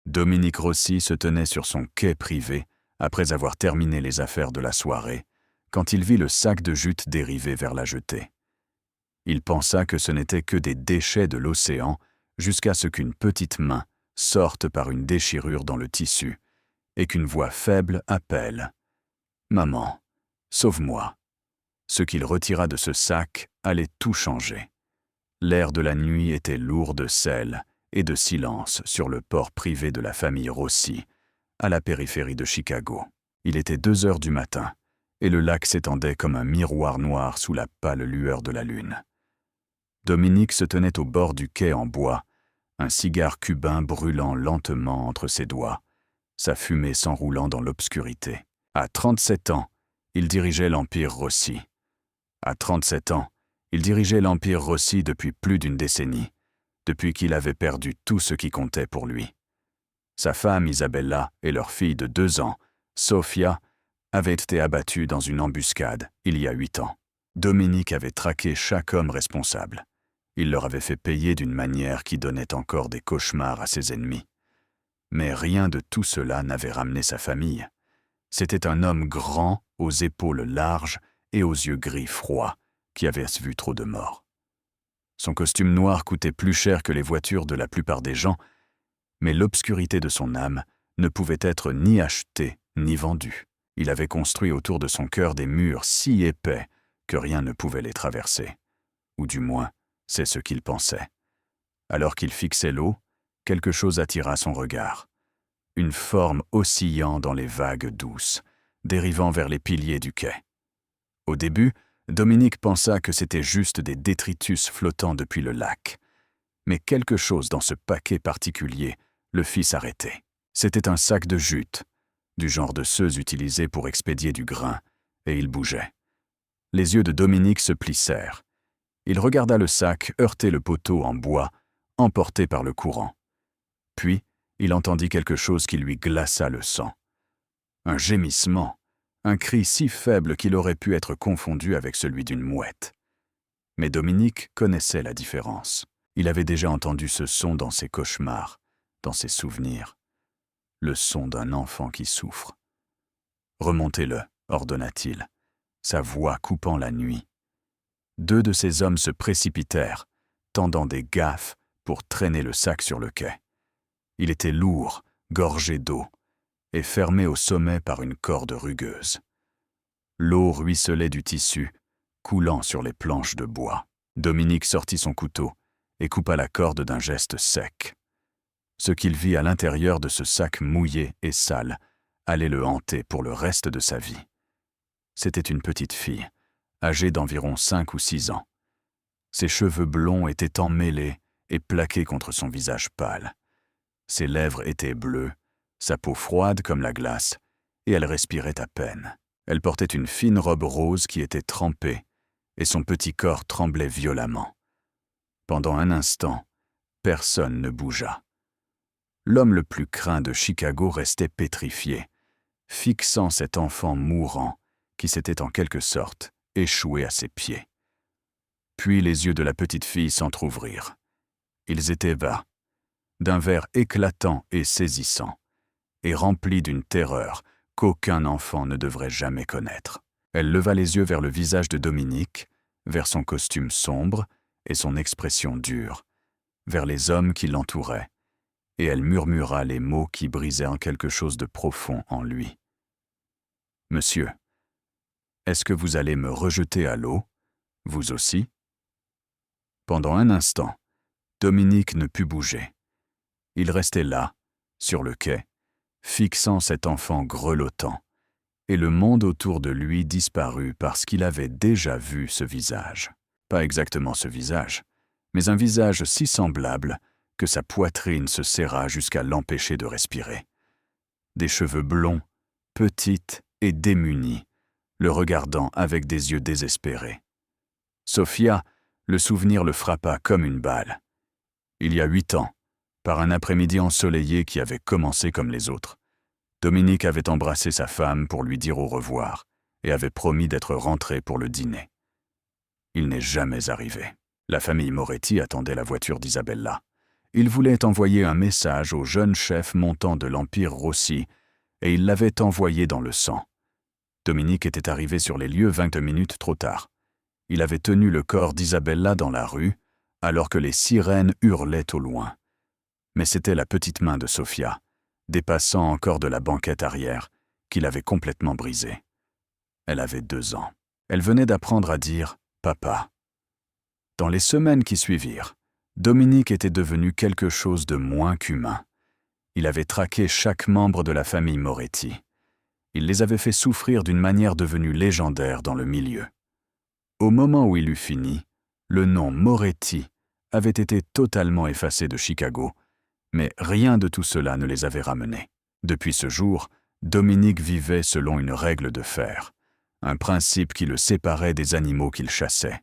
Dominique Rossi se tenait sur son quai privé après avoir terminé les affaires de la soirée, quand il vit le sac de jute dériver vers la jetée. Il pensa que ce n'était que des déchets de l'océan jusqu'à ce qu'une petite main sorte par une déchirure dans le tissu et qu'une voix faible appelle « Maman, sauve-moi ». Ce qu'il retira de ce sac allait tout changer. L'air de la nuit était lourd de sel et de silence sur le port privé de la famille Rossi, à la périphérie de Chicago. Il était 2 heures du matin, et le lac s'étendait comme un miroir noir sous la pâle lueur de la lune. Dominique se tenait au bord du quai en bois, un cigare cubain brûlant lentement entre ses doigts, sa fumée s'enroulant dans l'obscurité. À 37 ans, il dirigeait l'Empire Rossi. À 37 ans, il dirigeait l'Empire Rossi depuis plus d'une décennie, depuis qu'il avait perdu tout ce qui comptait pour lui. Sa femme Isabella et leur fille de 2 ans, Sofia, avaient été abattues dans une embuscade il y a 8 ans. Dominique avait traqué chaque homme responsable. Il leur avait fait payer d'une manière qui donnait encore des cauchemars à ses ennemis. Mais rien de tout cela n'avait ramené sa famille. C'était un homme grand, aux épaules larges et aux yeux gris froids, qui avait vu trop de morts. Son costume noir coûtait plus cher que les voitures de la plupart des gens, mais l'obscurité de son âme ne pouvait être ni achetée ni vendue. Il avait construit autour de son cœur des murs si épais que rien ne pouvait les traverser. Ou du moins, c'est ce qu'il pensait. Alors qu'il fixait l'eau, quelque chose attira son regard. Une forme oscillant dans les vagues douces, dérivant vers les piliers du quai. Au début, Dominique pensa que c'était juste des détritus flottant depuis le lac. Mais quelque chose dans ce paquet particulier le fit s'arrêter. C'était un sac de jute, du genre de ceux utilisés pour expédier du grain, et il bougeait. Les yeux de Dominique se plissèrent. Il regarda le sac heurter le poteau en bois, emporté par le courant. Puis, il entendit quelque chose qui lui glaça le sang. Un gémissement, un cri si faible qu'il aurait pu être confondu avec celui d'une mouette. Mais Dominique connaissait la différence. Il avait déjà entendu ce son dans ses cauchemars, dans ses souvenirs. Le son d'un enfant qui souffre. « Remontez-le », ordonna-t-il, sa voix coupant la nuit. 2 de ces hommes se précipitèrent, tendant des gaffes pour traîner le sac sur le quai. Il était lourd, gorgé d'eau, et fermé au sommet par une corde rugueuse. L'eau ruisselait du tissu, coulant sur les planches de bois. Dominique sortit son couteau et coupa la corde d'un geste sec. Ce qu'il vit à l'intérieur de ce sac mouillé et sale allait le hanter pour le reste de sa vie. C'était une petite fille, âgée d'environ 5 ou 6 ans. Ses cheveux blonds étaient emmêlés et plaqués contre son visage pâle. Ses lèvres étaient bleues, sa peau froide comme la glace, et elle respirait à peine. Elle portait une fine robe rose qui était trempée, et son petit corps tremblait violemment. Pendant un instant, personne ne bougea. L'homme le plus craint de Chicago restait pétrifié, fixant cet enfant mourant qui s'était en quelque sorte échoué à ses pieds. Puis les yeux de la petite fille s'entr'ouvrirent. Ils étaient bas, d'un vert éclatant et saisissant, et remplis d'une terreur qu'aucun enfant ne devrait jamais connaître. Elle leva les yeux vers le visage de Dominique, vers son costume sombre et son expression dure, vers les hommes qui l'entouraient, et elle murmura les mots qui brisaient en quelque chose de profond en lui. « Monsieur, est-ce que vous allez me rejeter à l'eau, vous aussi ?» Pendant un instant, Dominique ne put bouger. Il restait là, sur le quai, fixant cet enfant grelottant, et le monde autour de lui disparut parce qu'il avait déjà vu ce visage. Pas exactement ce visage, mais un visage si semblable que sa poitrine se serra jusqu'à l'empêcher de respirer. Des cheveux blonds, petites et démunies, le regardant avec des yeux désespérés. Sofia, le souvenir le frappa comme une balle. Il y a 8 ans, par un après-midi ensoleillé qui avait commencé comme les autres, Dominique avait embrassé sa femme pour lui dire au revoir et avait promis d'être rentré pour le dîner. Il n'est jamais arrivé. La famille Moretti attendait la voiture d'Isabella, Il voulait envoyer un message au jeune chef montant de l'Empire Rossi, et il l'avait envoyé dans le sang. Dominique était arrivé sur les lieux 20 minutes trop tard. Il avait tenu le corps d'Isabella dans la rue, alors que les sirènes hurlaient au loin. Mais c'était la petite main de Sofia, dépassant encore de la banquette arrière, qui l'avait complètement brisée. Elle avait 2 ans. Elle venait d'apprendre à dire « papa ». Dans les semaines qui suivirent, Dominique était devenu quelque chose de moins qu'humain. Il avait traqué chaque membre de la famille Moretti. Il les avait fait souffrir d'une manière devenue légendaire dans le milieu. Au moment où il eut fini, le nom Moretti avait été totalement effacé de Chicago, mais rien de tout cela ne les avait ramenés. Depuis ce jour, Dominique vivait selon une règle de fer, un principe qui le séparait des animaux qu'il chassait.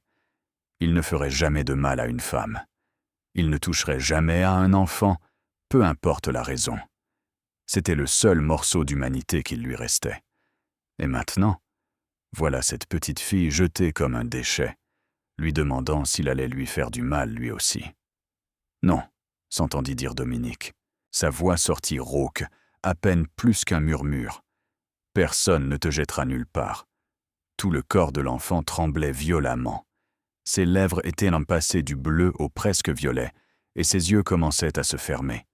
Il ne ferait jamais de mal à une femme. Il ne toucherait jamais à un enfant, peu importe la raison. C'était le seul morceau d'humanité qu'il lui restait. Et maintenant, voilà cette petite fille jetée comme un déchet, lui demandant s'il allait lui faire du mal lui aussi. « Non », s'entendit dire Dominique. Sa voix sortit rauque, à peine plus qu'un murmure. « Personne ne te jettera nulle part. » Tout le corps de l'enfant tremblait violemment. Ses lèvres étaient passées du bleu au presque violet, et ses yeux commençaient à se fermer.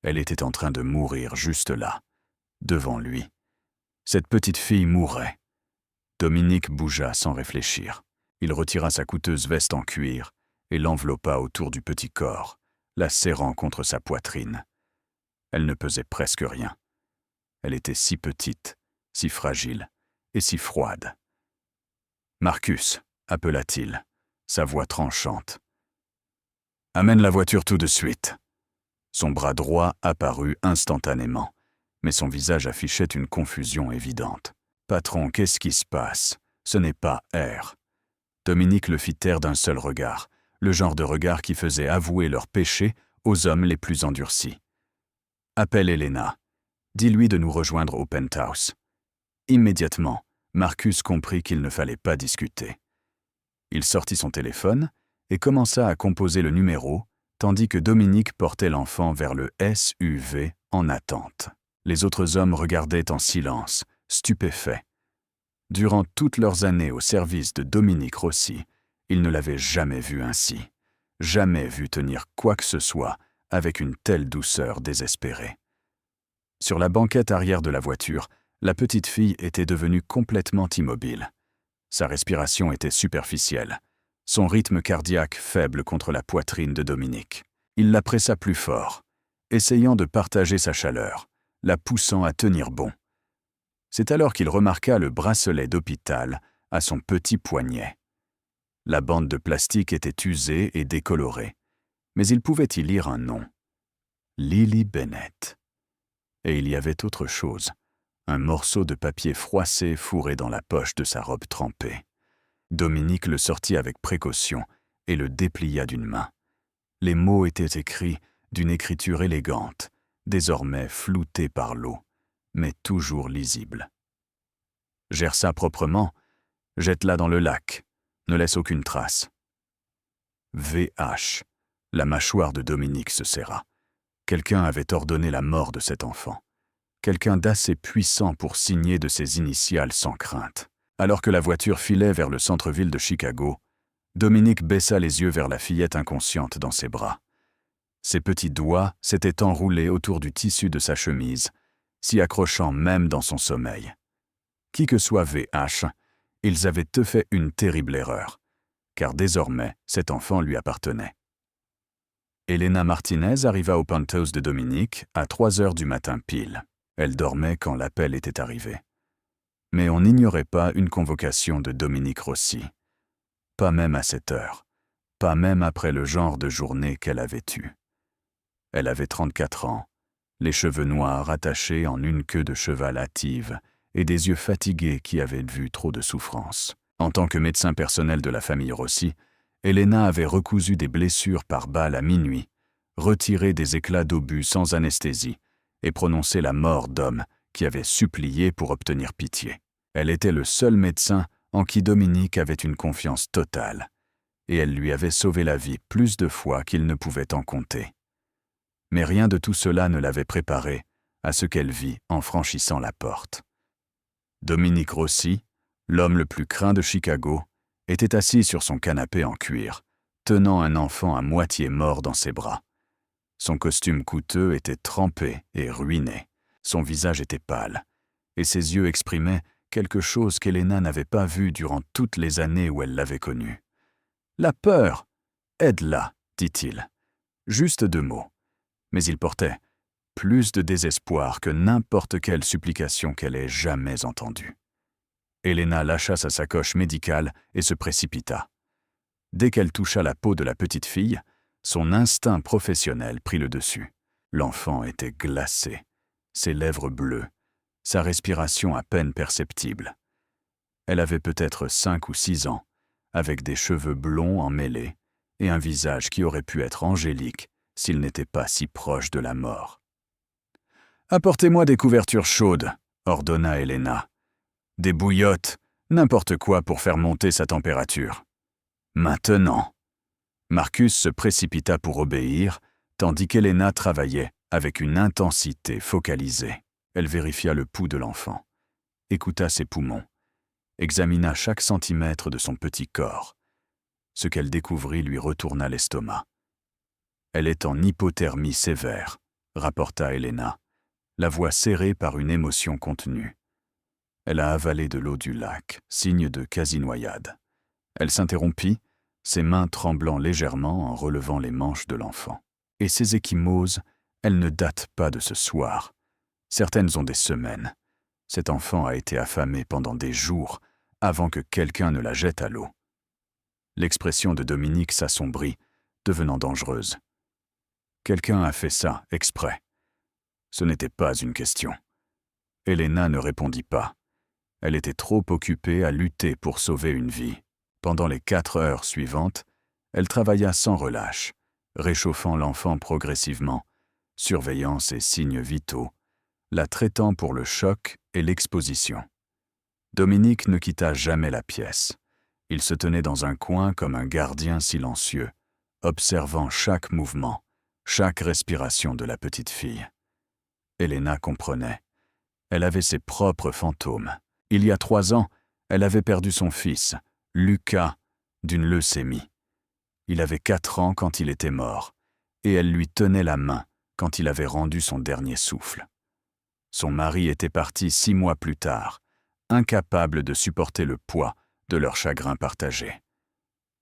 Elle était en train de mourir juste là, devant lui. Cette petite fille mourait. Dominique bougea sans réfléchir. Il retira sa coûteuse veste en cuir et l'enveloppa autour du petit corps, la serrant contre sa poitrine. Elle ne pesait presque rien. Elle était si petite, si fragile et si froide. « Marcus », appela-t-il, sa voix tranchante. « Amène la voiture tout de suite. » Son bras droit apparut instantanément, mais son visage affichait une confusion évidente. « Patron, qu'est-ce qui se passe? Ce n'est pas R. » Dominique le fit taire d'un seul regard, le genre de regard qui faisait avouer leur péché aux hommes les plus endurcis. « Appelle Elena. Dis-lui de nous rejoindre au penthouse. » Immédiatement, Marcus comprit qu'il ne fallait pas discuter. Il sortit son téléphone et commença à composer le numéro, tandis que Dominique portait l'enfant vers le SUV en attente. Les autres hommes regardaient en silence, stupéfaits. Durant toutes leurs années au service de Dominique Rossi, ils ne l'avaient jamais vu ainsi, jamais vu tenir quoi que ce soit avec une telle douceur désespérée. Sur la banquette arrière de la voiture, la petite fille était devenue complètement immobile. Sa respiration était superficielle, son rythme cardiaque faible contre la poitrine de Dominique. Il la pressa plus fort, essayant de partager sa chaleur, la poussant à tenir bon. C'est alors qu'il remarqua le bracelet d'hôpital à son petit poignet. La bande de plastique était usée et décolorée, mais il pouvait y lire un nom. Lily Bennett. Et il y avait autre chose, un morceau de papier froissé fourré dans la poche de sa robe trempée. Dominique le sortit avec précaution et le déplia d'une main. Les mots étaient écrits d'une écriture élégante, désormais floutée par l'eau, mais toujours lisible. « Gère ça proprement, jette-la dans le lac, ne laisse aucune trace. » VH. La mâchoire de Dominique se serra. Quelqu'un avait ordonné la mort de cet enfant. Quelqu'un d'assez puissant pour signer de ses initiales sans crainte. Alors que la voiture filait vers le centre-ville de Chicago, Dominique baissa les yeux vers la fillette inconsciente dans ses bras. Ses petits doigts s'étaient enroulés autour du tissu de sa chemise, s'y accrochant même dans son sommeil. Qui que soit VH, ils avaient fait une terrible erreur, car désormais cet enfant lui appartenait. Elena Martinez arriva au penthouse de Dominique à 3 heures du matin pile. Elle dormait quand l'appel était arrivé. Mais on n'ignorait pas une convocation de Dominique Rossi. Pas même à cette heure, pas même après le genre de journée qu'elle avait eue. Elle avait 34 ans, les cheveux noirs attachés en une queue de cheval hâtive et des yeux fatigués qui avaient vu trop de souffrance. En tant que médecin personnel de la famille Rossi, Elena avait recousu des blessures par balle à minuit, retiré des éclats d'obus sans anesthésie et prononcé la mort d'hommes qui avaient supplié pour obtenir pitié. Elle était le seul médecin en qui Dominique avait une confiance totale, et elle lui avait sauvé la vie plus de fois qu'il ne pouvait en compter. Mais rien de tout cela ne l'avait préparée à ce qu'elle vit en franchissant la porte. Dominique Rossi, l'homme le plus craint de Chicago, était assis sur son canapé en cuir, tenant un enfant à moitié mort dans ses bras. Son costume coûteux était trempé et ruiné, son visage était pâle, et ses yeux exprimaient quelque chose qu'Helena n'avait pas vu durant toutes les années où elle l'avait connu. « La peur! Aide-la, dit-il. Juste 2 mots. Mais il portait plus de désespoir que n'importe quelle supplication qu'elle ait jamais entendue. Helena lâcha sa sacoche médicale et se précipita. Dès qu'elle toucha la peau de la petite fille, son instinct professionnel prit le dessus. L'enfant était glacé, ses lèvres bleues, sa respiration à peine perceptible. Elle avait peut-être 5 ou 6 ans, avec des cheveux blonds emmêlés et un visage qui aurait pu être angélique s'il n'était pas si proche de la mort. « Apportez-moi des couvertures chaudes, » ordonna Helena. « Des bouillottes, n'importe quoi pour faire monter sa température. »« Maintenant !» Marcus se précipita pour obéir, tandis qu'Helena travaillait avec une intensité focalisée. Elle vérifia le pouls de l'enfant, écouta ses poumons, examina chaque centimètre de son petit corps. Ce qu'elle découvrit lui retourna l'estomac. « Elle est en hypothermie sévère », rapporta Helena, la voix serrée par une émotion contenue. Elle a avalé de l'eau du lac, signe de quasi-noyade. Elle s'interrompit, ses mains tremblant légèrement en relevant les manches de l'enfant. Et ces ecchymoses, elles ne datent pas de ce soir. Certaines ont des semaines. Cet enfant a été affamé pendant des jours avant que quelqu'un ne la jette à l'eau. L'expression de Dominique s'assombrit, devenant dangereuse. Quelqu'un a fait ça, exprès. Ce n'était pas une question. Helena ne répondit pas. Elle était trop occupée à lutter pour sauver une vie. Pendant les 4 heures suivantes, elle travailla sans relâche, réchauffant l'enfant progressivement, surveillant ses signes vitaux, la traitant pour le choc et l'exposition. Dominique ne quitta jamais la pièce. Il se tenait dans un coin comme un gardien silencieux, observant chaque mouvement, chaque respiration de la petite fille. Helena comprenait. Elle avait ses propres fantômes. Il y a 3 ans, elle avait perdu son fils, Lucas, d'une leucémie. Il avait 4 ans quand il était mort, et elle lui tenait la main quand il avait rendu son dernier souffle. Son mari était parti 6 mois plus tard, incapable de supporter le poids de leur chagrin partagé.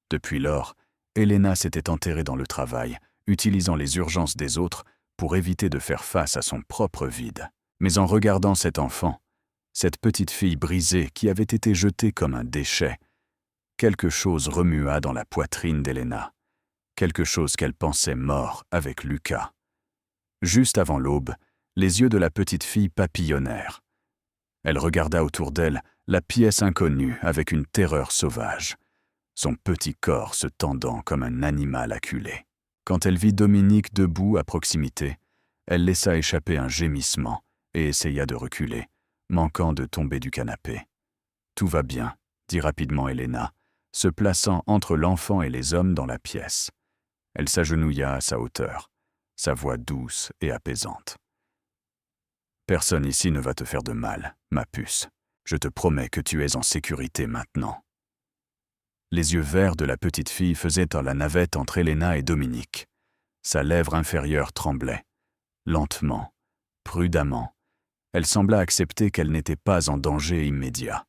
Depuis lors, Helena s'était enterrée dans le travail, utilisant les urgences des autres pour éviter de faire face à son propre vide. Mais en regardant cet enfant, cette petite fille brisée qui avait été jetée comme un déchet, quelque chose remua dans la poitrine d'Helena, quelque chose qu'elle pensait mort avec Lucas. Juste avant l'aube, les yeux de la petite fille papillonnèrent. Elle regarda autour d'elle la pièce inconnue avec une terreur sauvage, son petit corps se tendant comme un animal acculé. Quand elle vit Dominique debout à proximité, elle laissa échapper un gémissement et essaya de reculer, manquant de tomber du canapé. « Tout va bien », dit rapidement Helena, se plaçant entre l'enfant et les hommes dans la pièce. Elle s'agenouilla à sa hauteur, sa voix douce et apaisante. « Personne ici ne va te faire de mal, ma puce. Je te promets que tu es en sécurité maintenant. » Les yeux verts de la petite fille faisaient la navette entre Helena et Dominique. Sa lèvre inférieure tremblait. Lentement, prudemment, elle sembla accepter qu'elle n'était pas en danger immédiat.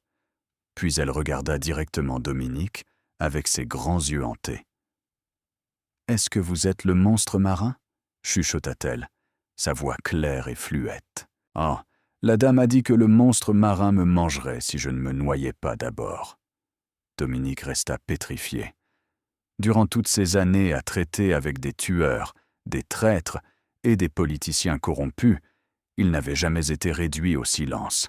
Puis elle regarda directement Dominique avec ses grands yeux hantés. « Est-ce que vous êtes le monstre marin ?» chuchota-t-elle, sa voix claire et fluette. « Ah, la dame a dit que le monstre marin me mangerait si je ne me noyais pas d'abord. » Dominique resta pétrifié. Durant toutes ces années à traiter avec des tueurs, des traîtres et des politiciens corrompus, il n'avait jamais été réduit au silence.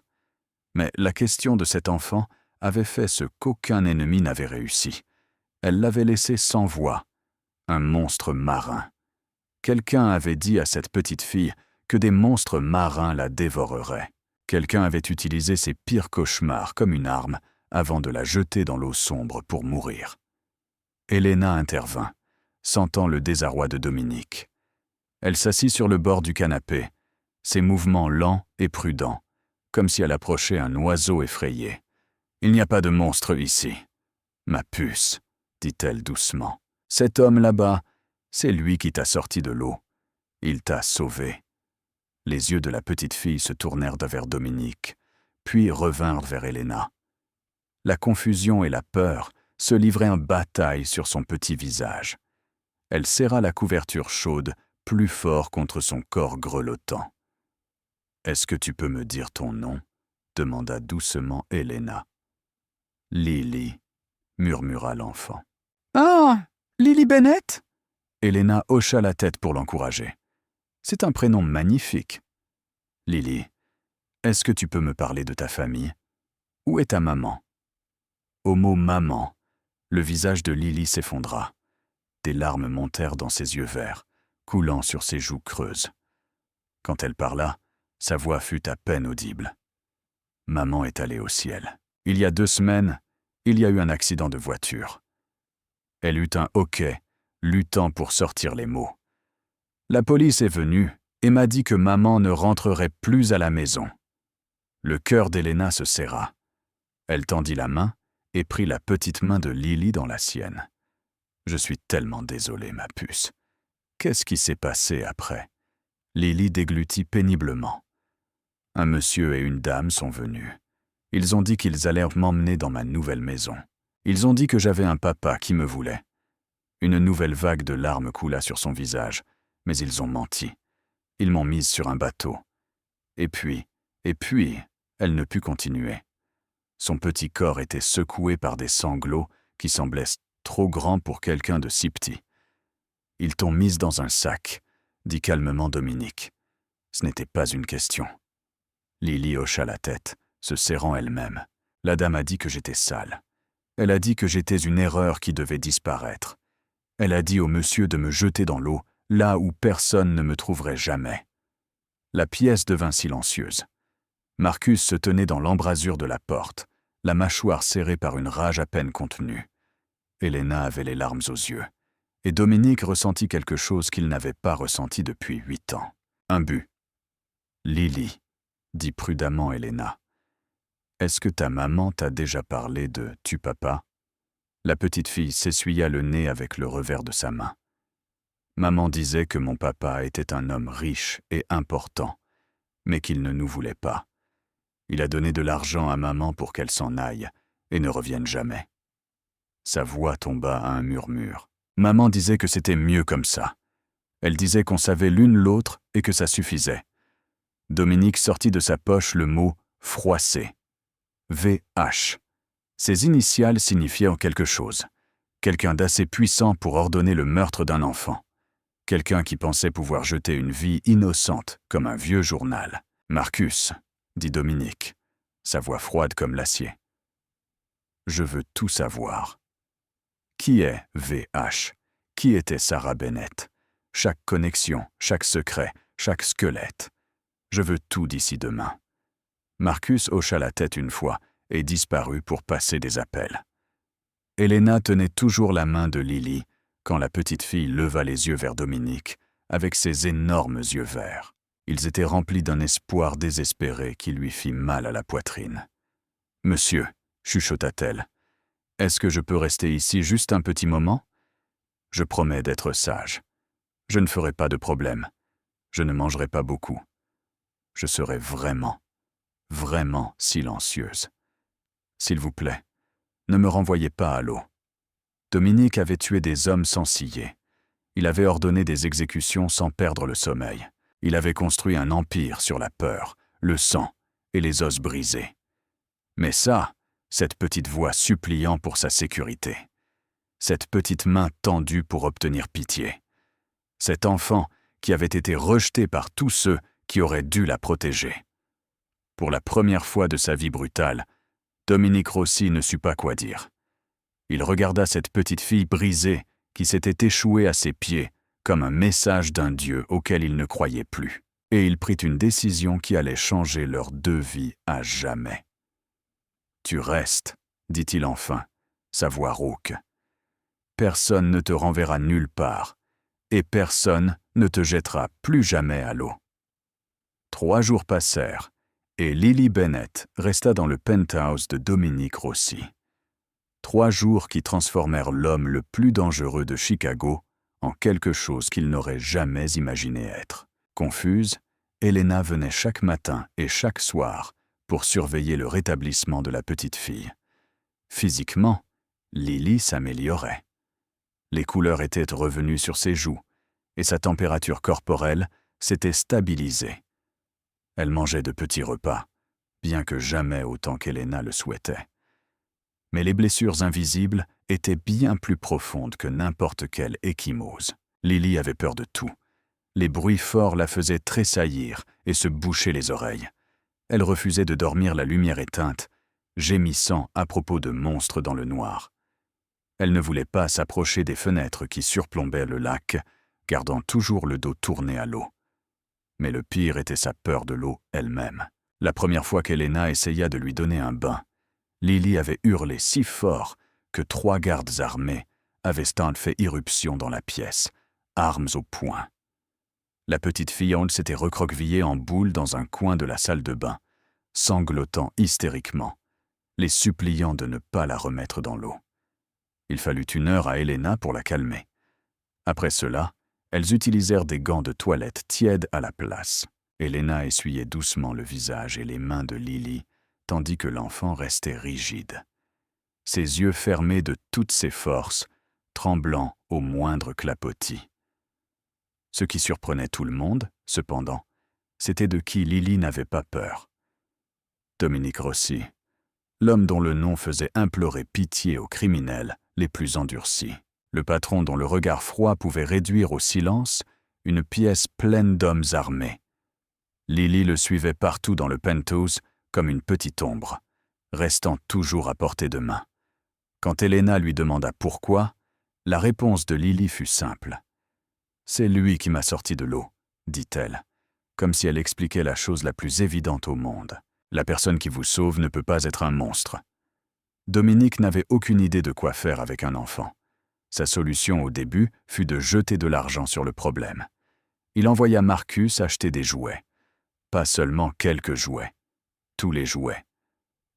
Mais la question de cet enfant avait fait ce qu'aucun ennemi n'avait réussi. Elle l'avait laissé sans voix. Un monstre marin. Quelqu'un avait dit à cette petite fille que des monstres marins la dévoreraient. Quelqu'un avait utilisé ses pires cauchemars comme une arme avant de la jeter dans l'eau sombre pour mourir. Helena intervint, sentant le désarroi de Dominique. Elle s'assit sur le bord du canapé, ses mouvements lents et prudents, comme si elle approchait un oiseau effrayé. « Il n'y a pas de monstre ici. Ma puce, dit-elle doucement. Cet homme là-bas, c'est lui qui t'a sorti de l'eau. Il t'a sauvé. » Les yeux de la petite fille se tournèrent vers Dominique, puis revinrent vers Elena. La confusion et la peur se livraient en bataille sur son petit visage. Elle serra la couverture chaude plus fort contre son corps grelottant. « Est-ce que tu peux me dire ton nom ?» demanda doucement Elena. « Lily » murmura l'enfant. « Ah, Lily Bennett ?» Elena hocha la tête pour l'encourager. « C'est un prénom magnifique. »« Lily, est-ce que tu peux me parler de ta famille? Où est ta maman ?» Au mot « maman », le visage de Lily s'effondra. Des larmes montèrent dans ses yeux verts, coulant sur ses joues creuses. Quand elle parla, sa voix fut à peine audible. « Maman est allée au ciel. Il y a 2 semaines, il y a eu un accident de voiture. » Elle eut un hoquet, luttant pour sortir les mots. « La police est venue et m'a dit que maman ne rentrerait plus à la maison. » Le cœur d'Elena se serra. Elle tendit la main et prit la petite main de Lily dans la sienne. « Je suis tellement désolée, ma puce. Qu'est-ce qui s'est passé après ?» Lily déglutit péniblement. « Un monsieur et une dame sont venus. Ils ont dit qu'ils allaient m'emmener dans ma nouvelle maison. Ils ont dit que j'avais un papa qui me voulait. » Une nouvelle vague de larmes coula sur son visage, mais ils ont menti. Ils m'ont mise sur un bateau. Et puis, elle ne put continuer. Son petit corps était secoué par des sanglots qui semblaient trop grands pour quelqu'un de si petit. « Ils t'ont mise dans un sac, » dit calmement Dominique. Ce n'était pas une question. Lily hocha la tête, se serrant elle-même. La dame a dit que j'étais sale. Elle a dit que j'étais une erreur qui devait disparaître. Elle a dit au monsieur de me jeter dans l'eau, là où personne ne me trouverait jamais. La pièce devint silencieuse. Marcus se tenait dans l'embrasure de la porte, la mâchoire serrée par une rage à peine contenue. Elena avait les larmes aux yeux, et Dominique ressentit quelque chose qu'il n'avait pas ressenti depuis 8 ans. Un but. « Lily, » dit prudemment Elena. « Est-ce que ta maman t'a déjà parlé de « tu papa » ?» La petite fille s'essuya le nez avec le revers de sa main. « Maman disait que mon papa était un homme riche et important, mais qu'il ne nous voulait pas. Il a donné de l'argent à maman pour qu'elle s'en aille et ne revienne jamais. » Sa voix tomba à un murmure. Maman disait que c'était mieux comme ça. Elle disait qu'on savait l'une l'autre et que ça suffisait. Dominique sortit de sa poche le mot « froissé ». VH. Ces initiales signifiaient quelque chose. Quelqu'un d'assez puissant pour ordonner le meurtre d'un enfant. Quelqu'un qui pensait pouvoir jeter une vie innocente comme un vieux journal. « Marcus », dit Dominique, sa voix froide comme l'acier. « Je veux tout savoir. Qui est VH? Qui était Sarah Bennett? Chaque connexion, chaque secret, chaque squelette. Je veux tout d'ici demain. » Marcus hocha la tête une fois et disparut pour passer des appels. Elena tenait toujours la main de Lily quand la petite fille leva les yeux vers Dominique avec ses énormes yeux verts. Ils étaient remplis d'un espoir désespéré qui lui fit mal à la poitrine. « Monsieur, » chuchota-t-elle, « est-ce que je peux rester ici juste un petit moment? Je promets d'être sage. Je ne ferai pas de problème. Je ne mangerai pas beaucoup. Je serai vraiment silencieuse. S'il vous plaît, ne me renvoyez pas à l'eau. » Dominique avait tué des hommes sans ciller. Il avait ordonné des exécutions sans perdre le sommeil. Il avait construit un empire sur la peur, le sang et les os brisés. Mais ça, cette petite voix suppliant pour sa sécurité. Cette petite main tendue pour obtenir pitié. Cet enfant qui avait été rejeté par tous ceux qui auraient dû la protéger. Pour la première fois de sa vie brutale, Dominique Rossi ne sut pas quoi dire. Il regarda cette petite fille brisée qui s'était échouée à ses pieds comme un message d'un Dieu auquel il ne croyait plus. Et il prit une décision qui allait changer leurs 2 vies à jamais. « Tu restes, » dit-il enfin, sa voix rauque. « Personne ne te renverra nulle part, et personne ne te jettera plus jamais à l'eau. 3 jours passèrent, et Lily Bennett resta dans le penthouse de Dominique Rossi. 3 jours qui transformèrent l'homme le plus dangereux de Chicago en quelque chose qu'il n'aurait jamais imaginé être. Confuse, Helena venait chaque matin et chaque soir pour surveiller le rétablissement de la petite fille. Physiquement, Lily s'améliorait. Les couleurs étaient revenues sur ses joues et sa température corporelle s'était stabilisée. Elle mangeait de petits repas, bien que jamais autant qu'Helena le souhaitait. Mais les blessures invisibles étaient bien plus profondes que n'importe quelle ecchymose. Lily avait peur de tout. Les bruits forts la faisaient tressaillir et se boucher les oreilles. Elle refusait de dormir la lumière éteinte, gémissant à propos de monstres dans le noir. Elle ne voulait pas s'approcher des fenêtres qui surplombaient le lac, gardant toujours le dos tourné à l'eau. Mais le pire était sa peur de l'eau elle-même. La première fois qu'Helena essaya de lui donner un bain, Lily avait hurlé si fort que 3 gardes armés avaient fait irruption dans la pièce, armes au poing. La petite fillonne s'était recroquevillée en boule dans un coin de la salle de bain, sanglotant hystériquement, les suppliant de ne pas la remettre dans l'eau. Il fallut 1 heure à Helena pour la calmer. Après cela, elles utilisèrent des gants de toilette tièdes à la place. Helena essuyait doucement le visage et les mains de Lily, tandis que l'enfant restait rigide. Ses yeux fermés de toutes ses forces, tremblant au moindre clapotis. Ce qui surprenait tout le monde, cependant, c'était de qui Lily n'avait pas peur. Dominique Rossi, l'homme dont le nom faisait implorer pitié aux criminels les plus endurcis. Le patron dont le regard froid pouvait réduire au silence une pièce pleine d'hommes armés. Lily le suivait partout dans le penthouse comme une petite ombre, restant toujours à portée de main. Quand Helena lui demanda pourquoi, la réponse de Lily fut simple. « C'est lui qui m'a sorti de l'eau », dit-elle, comme si elle expliquait la chose la plus évidente au monde. La personne qui vous sauve ne peut pas être un monstre. Dominique n'avait aucune idée de quoi faire avec un enfant. Sa solution au début fut de jeter de l'argent sur le problème. Il envoya Marcus acheter des jouets. Pas seulement quelques jouets. Tous les jouets.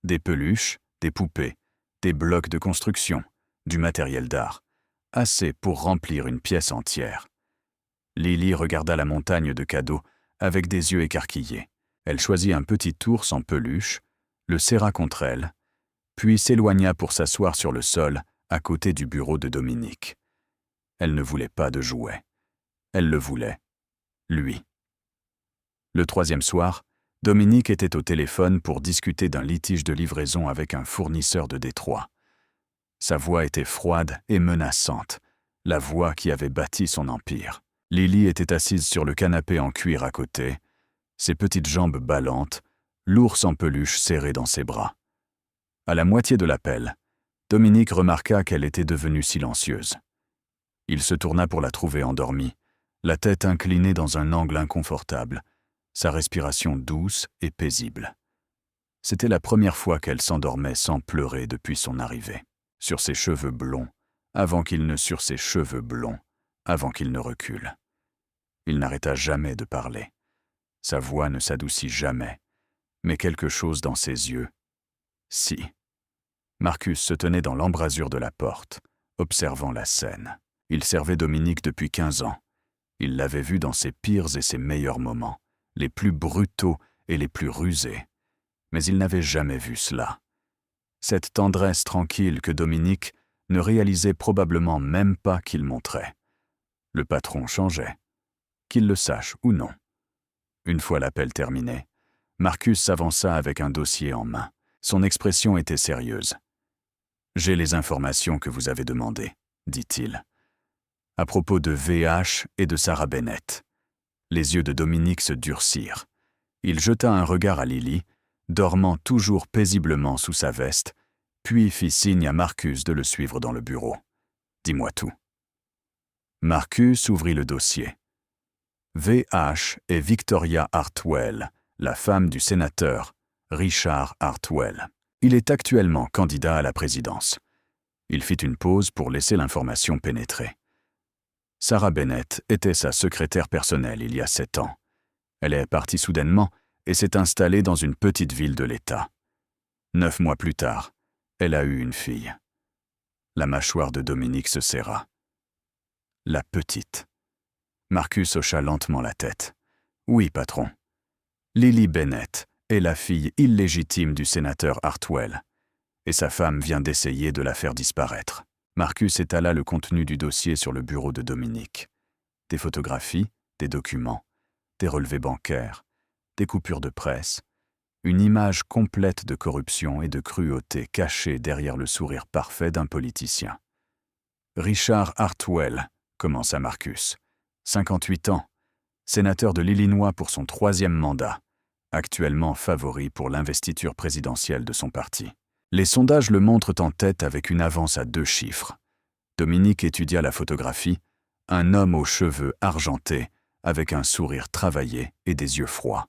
Des peluches, des poupées, des blocs de construction, du matériel d'art. Assez pour remplir une pièce entière. Lily regarda la montagne de cadeaux avec des yeux écarquillés. Elle choisit un petit ours en peluche, le serra contre elle, puis s'éloigna pour s'asseoir sur le sol à côté du bureau de Dominique. Elle ne voulait pas de jouets. Elle le voulait, lui. Le 3e soir, Dominique était au téléphone pour discuter d'un litige de livraison avec un fournisseur de Détroit. Sa voix était froide et menaçante, la voix qui avait bâti son empire. Lily était assise sur le canapé en cuir à côté, ses petites jambes ballantes, l'ours en peluche serré dans ses bras. À la moitié de l'appel, Dominique remarqua qu'elle était devenue silencieuse. Il se tourna pour la trouver endormie, la tête inclinée dans un angle inconfortable, sa respiration douce et paisible. C'était la première fois qu'elle s'endormait sans pleurer depuis son arrivée. Sur ses cheveux blonds, avant qu'il ne recule. Il n'arrêta jamais de parler. Sa voix ne s'adoucit jamais, mais quelque chose dans ses yeux. Si. Marcus se tenait dans l'embrasure de la porte, observant la scène. Il servait Dominique depuis 15 ans. Il l'avait vu dans ses pires et ses meilleurs moments, les plus brutaux et les plus rusés. Mais il n'avait jamais vu cela. Cette tendresse tranquille que Dominique ne réalisait probablement même pas qu'il montrait. Le patron changeait, qu'il le sache ou non. Une fois l'appel terminé, Marcus s'avança avec un dossier en main. Son expression était sérieuse. « J'ai les informations que vous avez demandées », dit-il. À propos de VH et de Sarah Bennett. Les yeux de Dominique se durcirent. Il jeta un regard à Lily, dormant toujours paisiblement sous sa veste, puis fit signe à Marcus de le suivre dans le bureau. « Dis-moi tout. » Marcus ouvrit le dossier. VH est Victoria Hartwell, la femme du sénateur Richard Hartwell. Il est actuellement candidat à la présidence. Il fit une pause pour laisser l'information pénétrer. Sarah Bennett était sa secrétaire personnelle il y a 7 ans. Elle est partie soudainement et s'est installée dans une petite ville de l'État. 9 mois plus tard, elle a eu une fille. La mâchoire de Dominique se serra. La petite. Marcus hocha lentement la tête. Oui, patron. Lily Bennett est la fille illégitime du sénateur Hartwell, et sa femme vient d'essayer de la faire disparaître. Marcus étala le contenu du dossier sur le bureau de Dominique. Des photographies, des documents, des relevés bancaires, des coupures de presse, une image complète de corruption et de cruauté cachée derrière le sourire parfait d'un politicien. Richard Hartwell, commença Marcus, 58 ans, sénateur de l'Illinois pour son 3e mandat, actuellement favori pour l'investiture présidentielle de son parti. Les sondages le montrent en tête avec une avance à 2 chiffres. Dominique étudia la photographie, un homme aux cheveux argentés, avec un sourire travaillé et des yeux froids.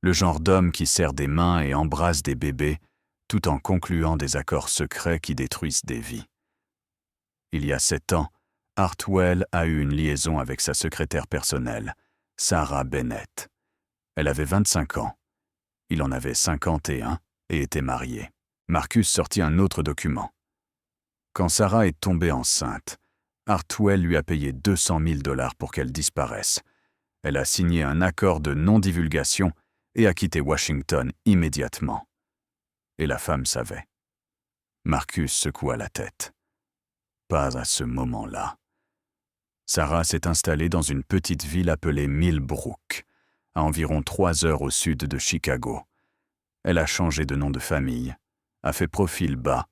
Le genre d'homme qui serre des mains et embrasse des bébés, tout en concluant des accords secrets qui détruisent des vies. Il y a 7 ans, Hartwell a eu une liaison avec sa secrétaire personnelle, Sarah Bennett. Elle avait 25 ans. Il en avait 51 et était marié. Marcus sortit un autre document. Quand Sarah est tombée enceinte, Hartwell lui a payé 200 000 $ pour qu'elle disparaisse. Elle a signé un accord de non-divulgation et a quitté Washington immédiatement. Et la femme savait. Marcus secoua la tête. Pas à ce moment-là. Sarah s'est installée dans une petite ville appelée Millbrook, à environ 3 heures au sud de Chicago. Elle a changé de nom de famille, a fait profil bas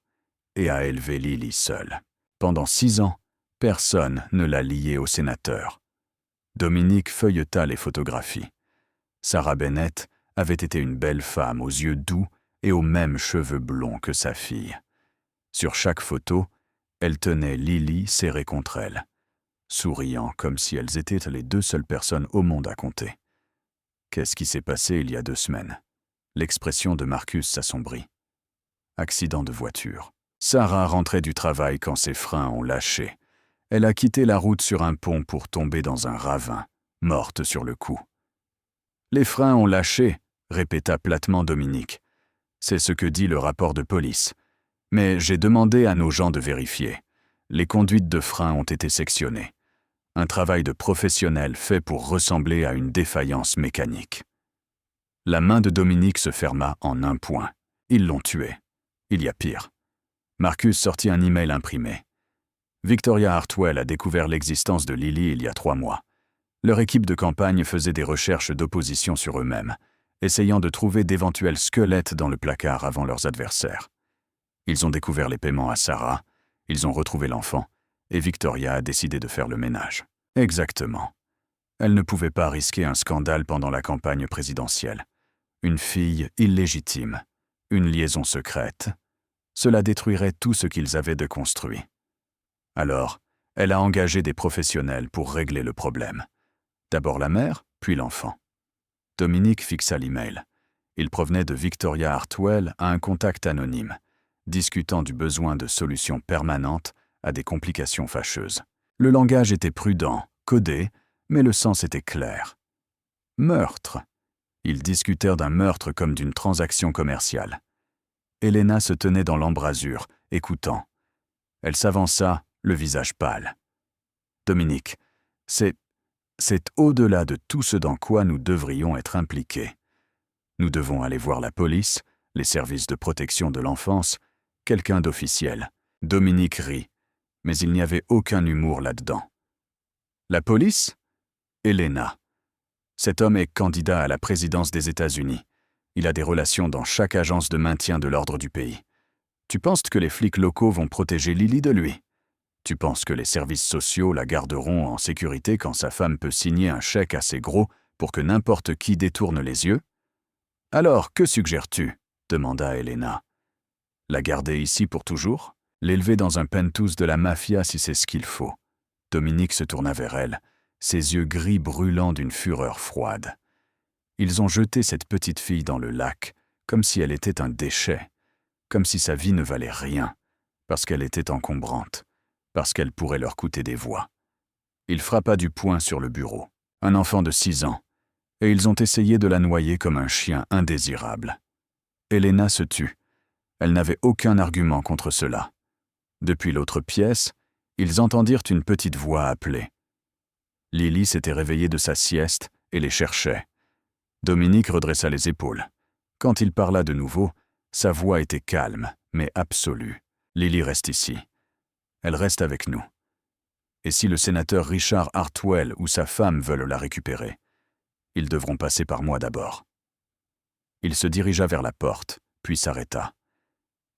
et a élevé Lily seule. Pendant 6 ans, personne ne l'a liée au sénateur. Dominique feuilleta les photographies. Sarah Bennett avait été une belle femme aux yeux doux et aux mêmes cheveux blonds que sa fille. Sur chaque photo, elle tenait Lily serrée contre elle, souriant comme si elles étaient les 2 seules personnes au monde à compter. Qu'est-ce qui s'est passé il y a 2 semaines? L'expression de Marcus s'assombrit. Accident de voiture. Sarah rentrait du travail quand ses freins ont lâché. Elle a quitté la route sur un pont pour tomber dans un ravin, morte sur le coup. Les freins ont lâché, répéta platement Dominique. C'est ce que dit le rapport de police. Mais j'ai demandé à nos gens de vérifier. Les conduites de frein ont été sectionnées. Un travail de professionnel fait pour ressembler à une défaillance mécanique. La main de Dominique se ferma en un point. Ils l'ont tué. Il y a pire. Marcus sortit un email imprimé. Victoria Hartwell a découvert l'existence de Lily il y a 3 mois. Leur équipe de campagne faisait des recherches d'opposition sur eux-mêmes, essayant de trouver d'éventuels squelettes dans le placard avant leurs adversaires. Ils ont découvert les paiements à Sarah, ils ont retrouvé l'enfant, et Victoria a décidé de faire le ménage. Exactement. Elle ne pouvait pas risquer un scandale pendant la campagne présidentielle. Une fille illégitime, une liaison secrète. Cela détruirait tout ce qu'ils avaient de construit. Alors, elle a engagé des professionnels pour régler le problème. D'abord la mère, puis l'enfant. Dominique fixa l'email. Il provenait de Victoria Hartwell à un contact anonyme, discutant du besoin de solutions permanentes à des complications fâcheuses. Le langage était prudent, codé, mais le sens était clair. Meurtre. Ils discutèrent d'un meurtre comme d'une transaction commerciale. Helena se tenait dans l'embrasure, écoutant. Elle s'avança, le visage pâle. Dominique, c'est au-delà de tout ce dans quoi nous devrions être impliqués. Nous devons aller voir la police, les services de protection de l'enfance, quelqu'un d'officiel. Dominique rit, mais il n'y avait aucun humour là-dedans. La police? Helena. Cet homme est candidat à la présidence des États-Unis. Il a des relations dans chaque agence de maintien de l'ordre du pays. Tu penses que les flics locaux vont protéger Lily de lui? Tu penses que les services sociaux la garderont en sécurité quand sa femme peut signer un chèque assez gros pour que n'importe qui détourne les yeux? Alors, que suggères-tu? Demanda Helena. La garder ici pour toujours? L'élever dans un penthouse de la mafia si c'est ce qu'il faut. Dominique se tourna vers elle, ses yeux gris brûlant d'une fureur froide. Ils ont jeté cette petite fille dans le lac, comme si elle était un déchet, comme si sa vie ne valait rien, parce qu'elle était encombrante, parce qu'elle pourrait leur coûter des voix. Il frappa du poing sur le bureau. Un enfant de 6 ans. Et ils ont essayé de la noyer comme un chien indésirable. Elena se tut. Elle n'avait aucun argument contre cela. Depuis l'autre pièce, ils entendirent une petite voix appeler. Lily s'était réveillée de sa sieste et les cherchait. Dominique redressa les épaules. Quand il parla de nouveau, sa voix était calme, mais absolue. Lily reste ici. Elle reste avec nous. Et si le sénateur Richard Hartwell ou sa femme veulent la récupérer, ils devront passer par moi d'abord. Il se dirigea vers la porte, puis s'arrêta.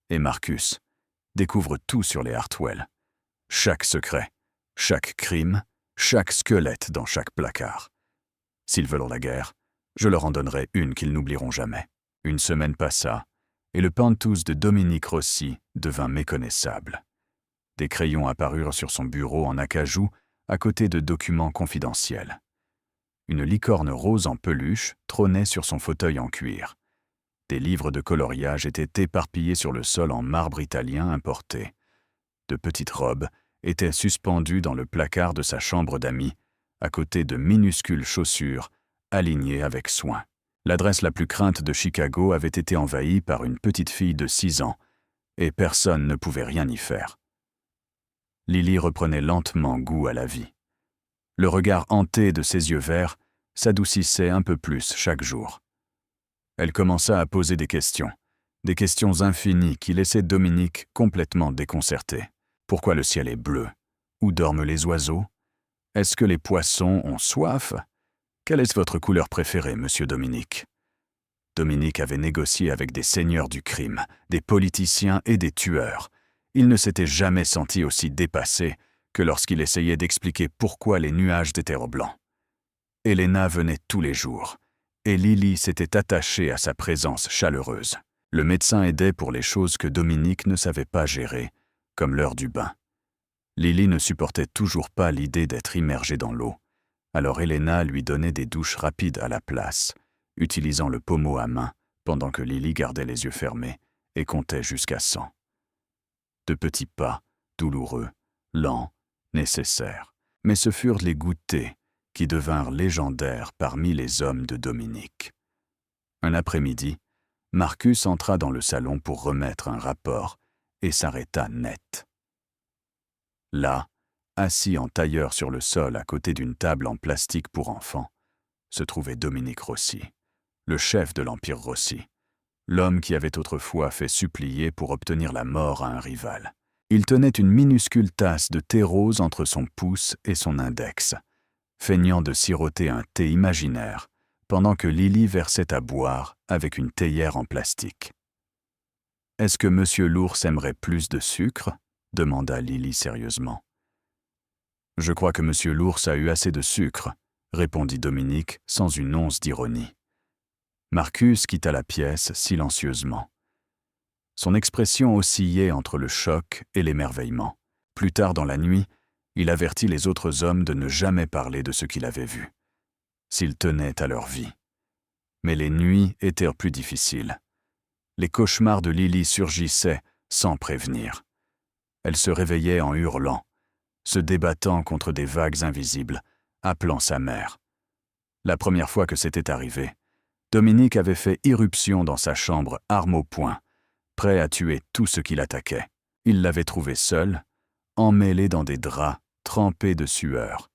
Et Marcus découvre tout sur les Hartwell. Chaque secret, chaque crime, chaque squelette dans chaque placard. S'ils veulent la guerre, je leur en donnerai une qu'ils n'oublieront jamais. Une semaine passa, et le pantouse de Dominique Rossi devint méconnaissable. Des crayons apparurent sur son bureau en acajou, à côté de documents confidentiels. Une licorne rose en peluche trônait sur son fauteuil en cuir. Des livres de coloriage étaient éparpillés sur le sol en marbre italien importé. De petites robes étaient suspendues dans le placard de sa chambre d'amis, à côté de minuscules chaussures alignées avec soin. L'adresse la plus crainte de Chicago avait été envahie par une petite fille de 6 ans, et personne ne pouvait rien y faire. Lily reprenait lentement goût à la vie. Le regard hanté de ses yeux verts s'adoucissait un peu plus chaque jour. Elle commença à poser des questions infinies qui laissaient Dominique complètement déconcerté. Pourquoi le ciel est bleu? Où dorment les oiseaux? Est-ce que les poissons ont soif? Quelle est votre couleur préférée, monsieur Dominique? Dominique avait négocié avec des seigneurs du crime, des politiciens et des tueurs. Il ne s'était jamais senti aussi dépassé que lorsqu'il essayait d'expliquer pourquoi les nuages des terres blancs. Elena venait tous les jours, et Lily s'était attachée à sa présence chaleureuse. Le médecin aidait pour les choses que Dominique ne savait pas gérer, comme l'heure du bain. Lily ne supportait toujours pas l'idée d'être immergée dans l'eau, alors Elena lui donnait des douches rapides à la place, utilisant le pommeau à main pendant que Lily gardait les yeux fermés et comptait jusqu'à 100. De petits pas, douloureux, lents, nécessaires, mais ce furent les goûters qui devinrent légendaires parmi les hommes de Dominique. Un après-midi, Marcus entra dans le salon pour remettre un rapport et s'arrêta net. Là, assis en tailleur sur le sol à côté d'une table en plastique pour enfants, se trouvait Dominique Rossi, le chef de l'Empire Rossi, l'homme qui avait autrefois fait supplier pour obtenir la mort à un rival. Il tenait une minuscule tasse de thé rose entre son pouce et son index, feignant de siroter un thé imaginaire, pendant que Lily versait à boire avec une théière en plastique. « Est-ce que Monsieur l'ours aimerait plus de sucre ?» demanda Lily sérieusement. « Je crois que Monsieur l'ours a eu assez de sucre », répondit Dominique sans une once d'ironie. Marcus quitta la pièce silencieusement. Son expression oscillait entre le choc et l'émerveillement. Plus tard dans la nuit, il avertit les autres hommes de ne jamais parler de ce qu'il avait vu, s'ils tenaient à leur vie. Mais les nuits étaient plus difficiles. Les cauchemars de Lily surgissaient sans prévenir. Elle se réveillait en hurlant, se débattant contre des vagues invisibles, appelant sa mère. La première fois que c'était arrivé, Dominique avait fait irruption dans sa chambre, arme au poing, prêt à tuer tout ce qui l'attaquait. Il l'avait trouvée seule, emmêlée dans des draps, trempés de sueur,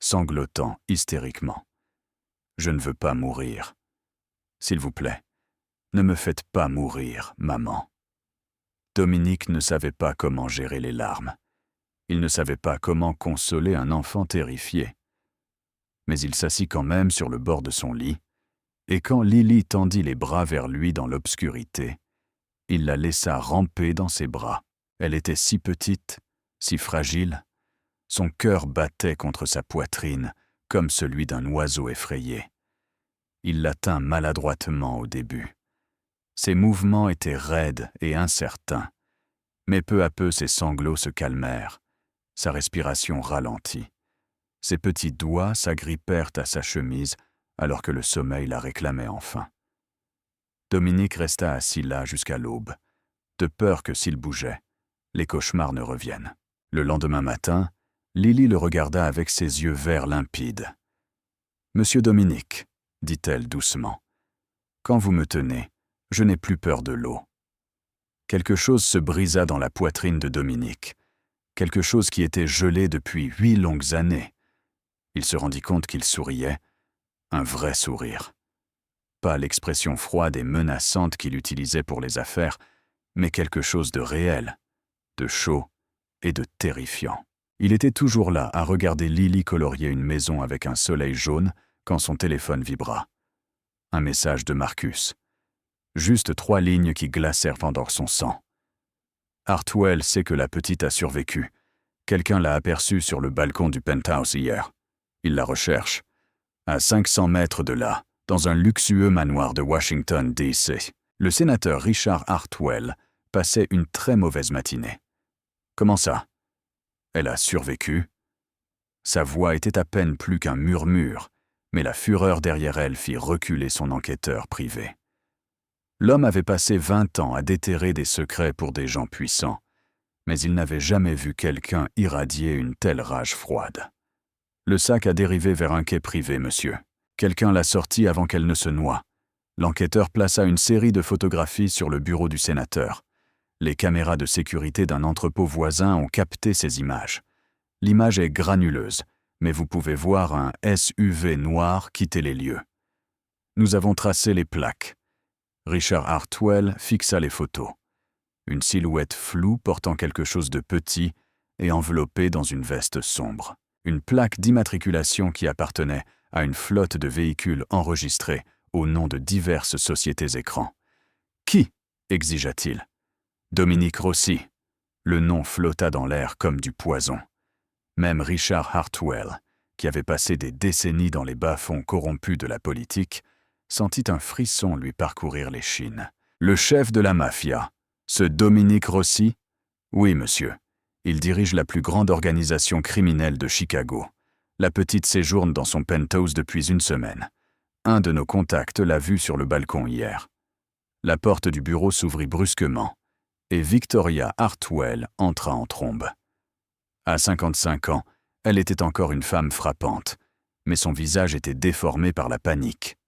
sanglotant hystériquement. « Je ne veux pas mourir. S'il vous plaît, ne me faites pas mourir, maman. » Dominique ne savait pas comment gérer les larmes. Il ne savait pas comment consoler un enfant terrifié. Mais il s'assit quand même sur le bord de son lit, et quand Lily tendit les bras vers lui dans l'obscurité, il la laissa ramper dans ses bras. Elle était si petite, si fragile. Son cœur battait contre sa poitrine comme celui d'un oiseau effrayé. Il la tint maladroitement au début. Ses mouvements étaient raides et incertains, mais peu à peu ses sanglots se calmèrent, sa respiration ralentit. Ses petits doigts s'agrippèrent à sa chemise alors que le sommeil la réclamait enfin. Dominique resta assis là jusqu'à l'aube, de peur que s'il bougeait, les cauchemars ne reviennent. Le lendemain matin, Lily le regarda avec ses yeux verts limpides. « Monsieur Dominique, dit-elle doucement, quand vous me tenez, je n'ai plus peur de l'eau. » Quelque chose se brisa dans la poitrine de Dominique, quelque chose qui était gelé depuis 8 longues années. Il se rendit compte qu'il souriait, un vrai sourire. Pas l'expression froide et menaçante qu'il utilisait pour les affaires, mais quelque chose de réel, de chaud et de terrifiant. Il était toujours là à regarder Lily colorier une maison avec un soleil jaune quand son téléphone vibra. Un message de Marcus. Juste 3 lignes qui glacèrent pendant son sang. Hartwell sait que la petite a survécu. Quelqu'un l'a aperçue sur le balcon du penthouse hier. Il la recherche. À 500 mètres de là, dans un luxueux manoir de Washington, D.C., le sénateur Richard Hartwell passait une très mauvaise matinée. Comment ça? Elle a survécu? Sa voix était à peine plus qu'un murmure, mais la fureur derrière elle fit reculer son enquêteur privé. L'homme avait passé 20 ans à déterrer des secrets pour des gens puissants, mais il n'avait jamais vu quelqu'un irradier une telle rage froide. Le sac a dérivé vers un quai privé, monsieur. Quelqu'un l'a sorti avant qu'elle ne se noie. L'enquêteur plaça une série de photographies sur le bureau du sénateur. Les caméras de sécurité d'un entrepôt voisin ont capté ces images. L'image est granuleuse, mais vous pouvez voir un SUV noir quitter les lieux. Nous avons tracé les plaques. Richard Hartwell fixa les photos. Une silhouette floue portant quelque chose de petit et enveloppé dans une veste sombre. Une plaque d'immatriculation qui appartenait à une flotte de véhicules enregistrés au nom de diverses sociétés écrans. « Qui ?» exigea-t-il. « Dominique Rossi. » Le nom flotta dans l'air comme du poison. Même Richard Hartwell, qui avait passé des décennies dans les bas-fonds corrompus de la politique, sentit un frisson lui parcourir l'échine. Le chef de la mafia, ce Dominique Rossi? Oui, monsieur. Il dirige la plus grande organisation criminelle de Chicago. La petite séjourne dans son penthouse depuis 1 semaine. Un de nos contacts l'a vue sur le balcon hier. La porte du bureau s'ouvrit brusquement, et Victoria Hartwell entra en trombe. À 55 ans, elle était encore une femme frappante, mais son visage était déformé par la panique.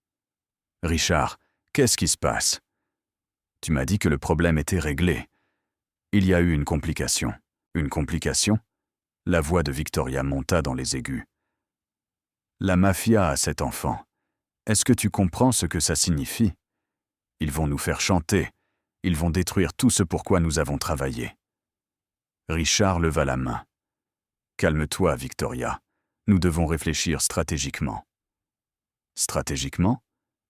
« Richard, qu'est-ce qui se passe? Tu m'as dit que le problème était réglé. Il y a eu une complication. » « Une complication ?» La voix de Victoria monta dans les aigus. « La mafia a 7 enfants. Est-ce que tu comprends ce que ça signifie? Ils vont nous faire chanter. Ils vont détruire tout ce pour quoi nous avons travaillé. » Richard leva la main. « Calme-toi, Victoria. Nous devons réfléchir stratégiquement. » Stratégiquement?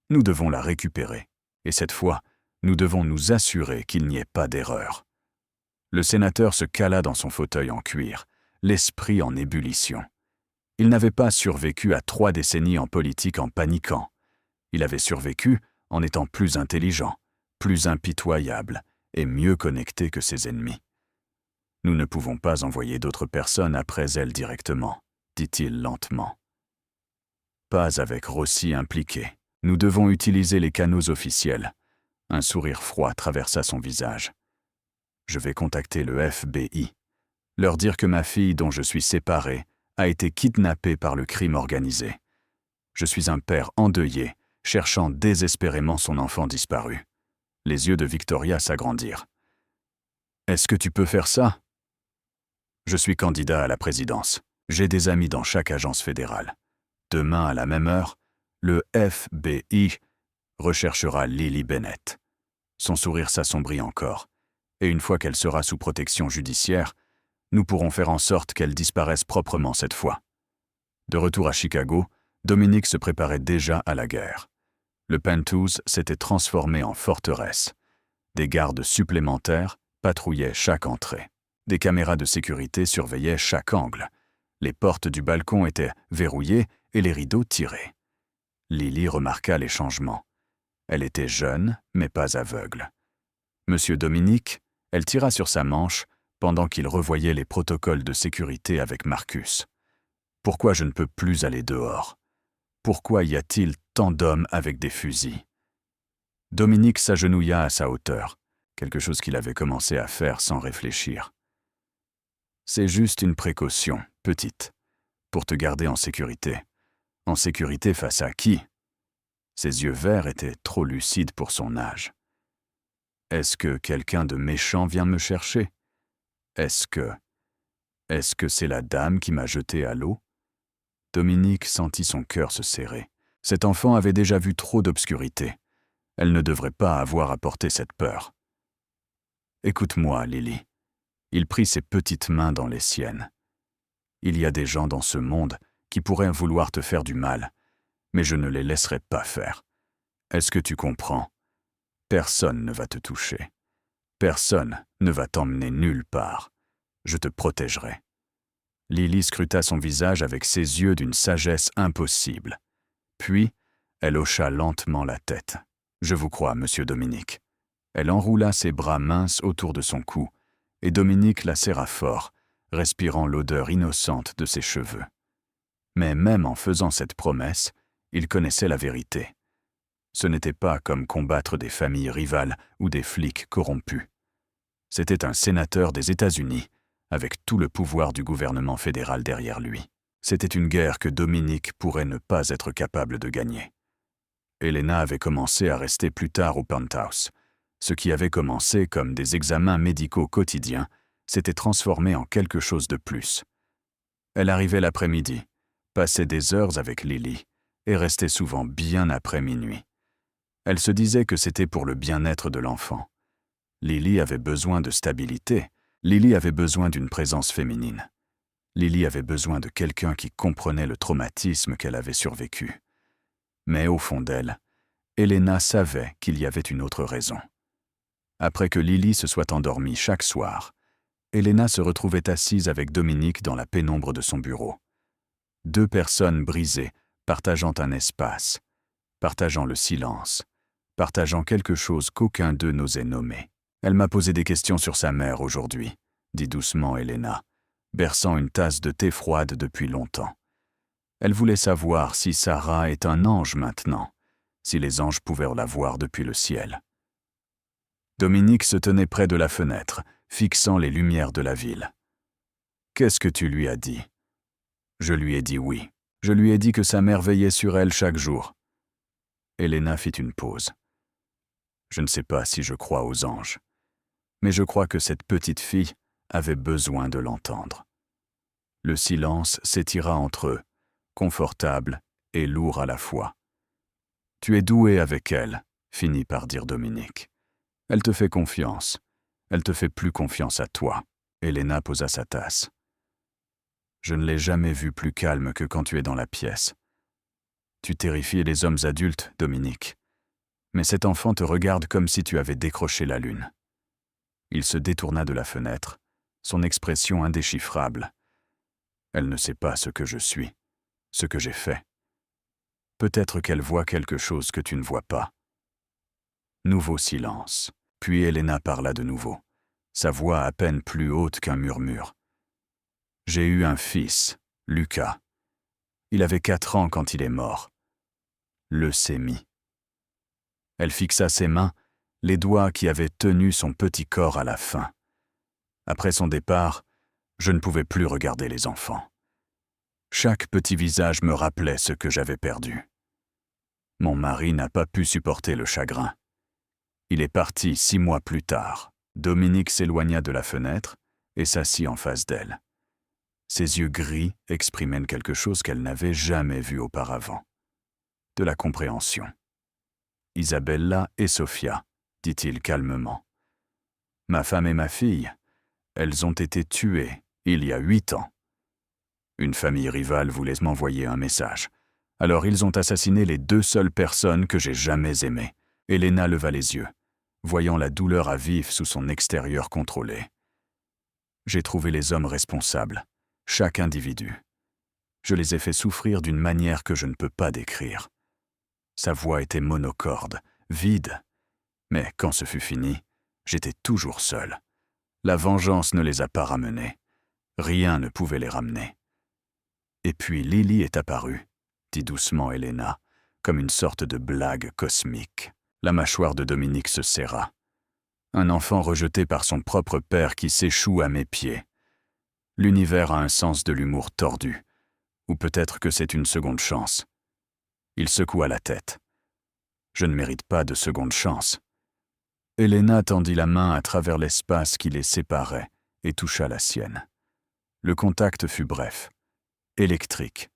Nous devons la récupérer. Et cette fois, nous devons nous assurer qu'il n'y ait pas d'erreur. Le sénateur se cala dans son fauteuil en cuir, l'esprit en ébullition. Il n'avait pas survécu à 3 décennies en politique en paniquant. Il avait survécu en étant plus intelligent, plus impitoyable et mieux connecté que ses ennemis. « Nous ne pouvons pas envoyer d'autres personnes après elle directement, » dit-il lentement. « Pas avec Rossi impliqué. Nous devons utiliser les canaux officiels. » Un sourire froid traversa son visage. « Je vais contacter le FBI. Leur dire que ma fille, dont je suis séparé, a été kidnappée par le crime organisé. Je suis un père endeuillé, cherchant désespérément son enfant disparu. » Les yeux de Victoria s'agrandirent. « Est-ce que tu peux faire ça? » « Je suis candidat à la présidence. J'ai des amis dans chaque agence fédérale. Demain, à la même heure, le FBI recherchera Lily Bennett. » Son sourire s'assombrit encore. « Et une fois qu'elle sera sous protection judiciaire, nous pourrons faire en sorte qu'elle disparaisse proprement cette fois. » De retour à Chicago, Dominique se préparait déjà à la guerre. Le penthouse s'était transformé en forteresse. Des gardes supplémentaires patrouillaient chaque entrée. Des caméras de sécurité surveillaient chaque angle. Les portes du balcon étaient verrouillées et les rideaux tirés. Lily remarqua les changements. Elle était jeune, mais pas aveugle. Monsieur Dominique, elle tira sur sa manche pendant qu'il revoyait les protocoles de sécurité avec Marcus. « Pourquoi je ne peux plus aller dehors? Pourquoi y a-t-il tant d'hommes avec des fusils ?» Dominique s'agenouilla à sa hauteur, quelque chose qu'il avait commencé à faire sans réfléchir. « C'est juste une précaution, » petite, pour te garder en sécurité. En sécurité face à qui? Ses yeux verts étaient trop lucides pour son âge. Est-ce que quelqu'un de méchant vient me chercher? Est-ce que c'est la dame qui m'a jeté à l'eau? Dominique sentit son cœur se serrer. Cet enfant avait déjà vu trop d'obscurité. Elle ne devrait pas avoir à porter cette peur. Écoute-moi, Lily. Il prit ses petites mains dans les siennes. Il y a des gens dans ce monde qui pourraient vouloir te faire du mal, mais je ne les laisserai pas faire. Est-ce que tu comprends? Personne ne va te toucher. Personne ne va t'emmener nulle part. Je te protégerai. Lily scruta son visage avec ses yeux d'une sagesse impossible. Puis, elle hocha lentement la tête. « Je vous crois, monsieur Dominique. » Elle enroula ses bras minces autour de son cou, et Dominique la serra fort, respirant l'odeur innocente de ses cheveux. Mais même en faisant cette promesse, il connaissait la vérité. Ce n'était pas comme combattre des familles rivales ou des flics corrompus. C'était un sénateur des États-Unis, avec tout le pouvoir du gouvernement fédéral derrière lui. C'était une guerre que Dominique pourrait ne pas être capable de gagner. Elena avait commencé à rester plus tard au penthouse. Ce qui avait commencé comme des examens médicaux quotidiens s'était transformé en quelque chose de plus. Elle arrivait l'après-midi, passait des heures avec Lily et restait souvent bien après minuit. Elle se disait que c'était pour le bien-être de l'enfant. Lily avait besoin de stabilité. Lily avait besoin d'une présence féminine. Lily avait besoin de quelqu'un qui comprenait le traumatisme qu'elle avait survécu. Mais au fond d'elle, Elena savait qu'il y avait une autre raison. Après que Lily se soit endormie chaque soir, Elena se retrouvait assise avec Dominique dans la pénombre de son bureau. Deux personnes brisées, partageant un espace, partageant le silence, partageant quelque chose qu'aucun d'eux n'osait nommer. « Elle m'a posé des questions sur sa mère aujourd'hui », dit doucement Elena, berçant une tasse de thé froide depuis longtemps. Elle voulait savoir si Sarah est un ange maintenant, si les anges pouvaient la voir depuis le ciel. Dominique se tenait près de la fenêtre, fixant les lumières de la ville. « Qu'est-ce que tu lui as dit ?» Je lui ai dit oui. Je lui ai dit que sa mère veillait sur elle chaque jour. Elena fit une pause. Je ne sais pas si je crois aux anges, mais je crois que cette petite fille avait besoin de l'entendre. Le silence s'étira entre eux, confortable et lourd à la fois. « Tu es doué avec elle », finit par dire Dominique. « Elle te fait confiance. Elle te fait plus confiance à toi. » Elena posa sa tasse. « Je ne l'ai jamais vue plus calme que quand tu es dans la pièce. Tu terrifies les hommes adultes, Dominique. Mais cet enfant te regarde comme si tu avais décroché la lune. » Il se détourna de la fenêtre, son expression indéchiffrable. Elle ne sait pas ce que je suis, ce que j'ai fait. Peut-être qu'elle voit quelque chose que tu ne vois pas. Nouveau silence. Puis Elena parla de nouveau, sa voix à peine plus haute qu'un murmure. J'ai eu un fils, Lucas. Il avait 4 ans quand il est mort. Leucémie. Elle fixa ses mains, les doigts qui avaient tenu son petit corps à la fin. Après son départ, je ne pouvais plus regarder les enfants. Chaque petit visage me rappelait ce que j'avais perdu. Mon mari n'a pas pu supporter le chagrin. Il est parti 6 mois plus tard. Dominique s'éloigna de la fenêtre et s'assit en face d'elle. Ses yeux gris exprimaient quelque chose qu'elle n'avait jamais vu auparavant. De la compréhension. « Isabella et Sofia, » dit-il calmement. « Ma femme et ma fille, elles ont été tuées il y a 8 ans. Une famille rivale voulait m'envoyer un message. Alors ils ont assassiné les 2 seules personnes que j'ai jamais aimées. » Elena leva les yeux, voyant la douleur à vif sous son extérieur contrôlé. « J'ai trouvé les hommes responsables, chaque individu. Je les ai fait souffrir d'une manière que je ne peux pas décrire. Sa voix était monocorde, vide. Mais quand ce fut fini, j'étais toujours seul. La vengeance ne les a pas ramenés. Rien ne pouvait les ramener. Et puis Lily est apparue, dit doucement Elena, comme une sorte de blague cosmique. La mâchoire de Dominique se serra. Un enfant rejeté par son propre père qui s'échoue à mes pieds. L'univers a un sens de l'humour tordu. Ou peut-être que c'est une seconde chance. Il secoua la tête. Je ne mérite pas de seconde chance. Elena tendit la main à travers l'espace qui les séparait et toucha la sienne. Le contact fut bref, électrique.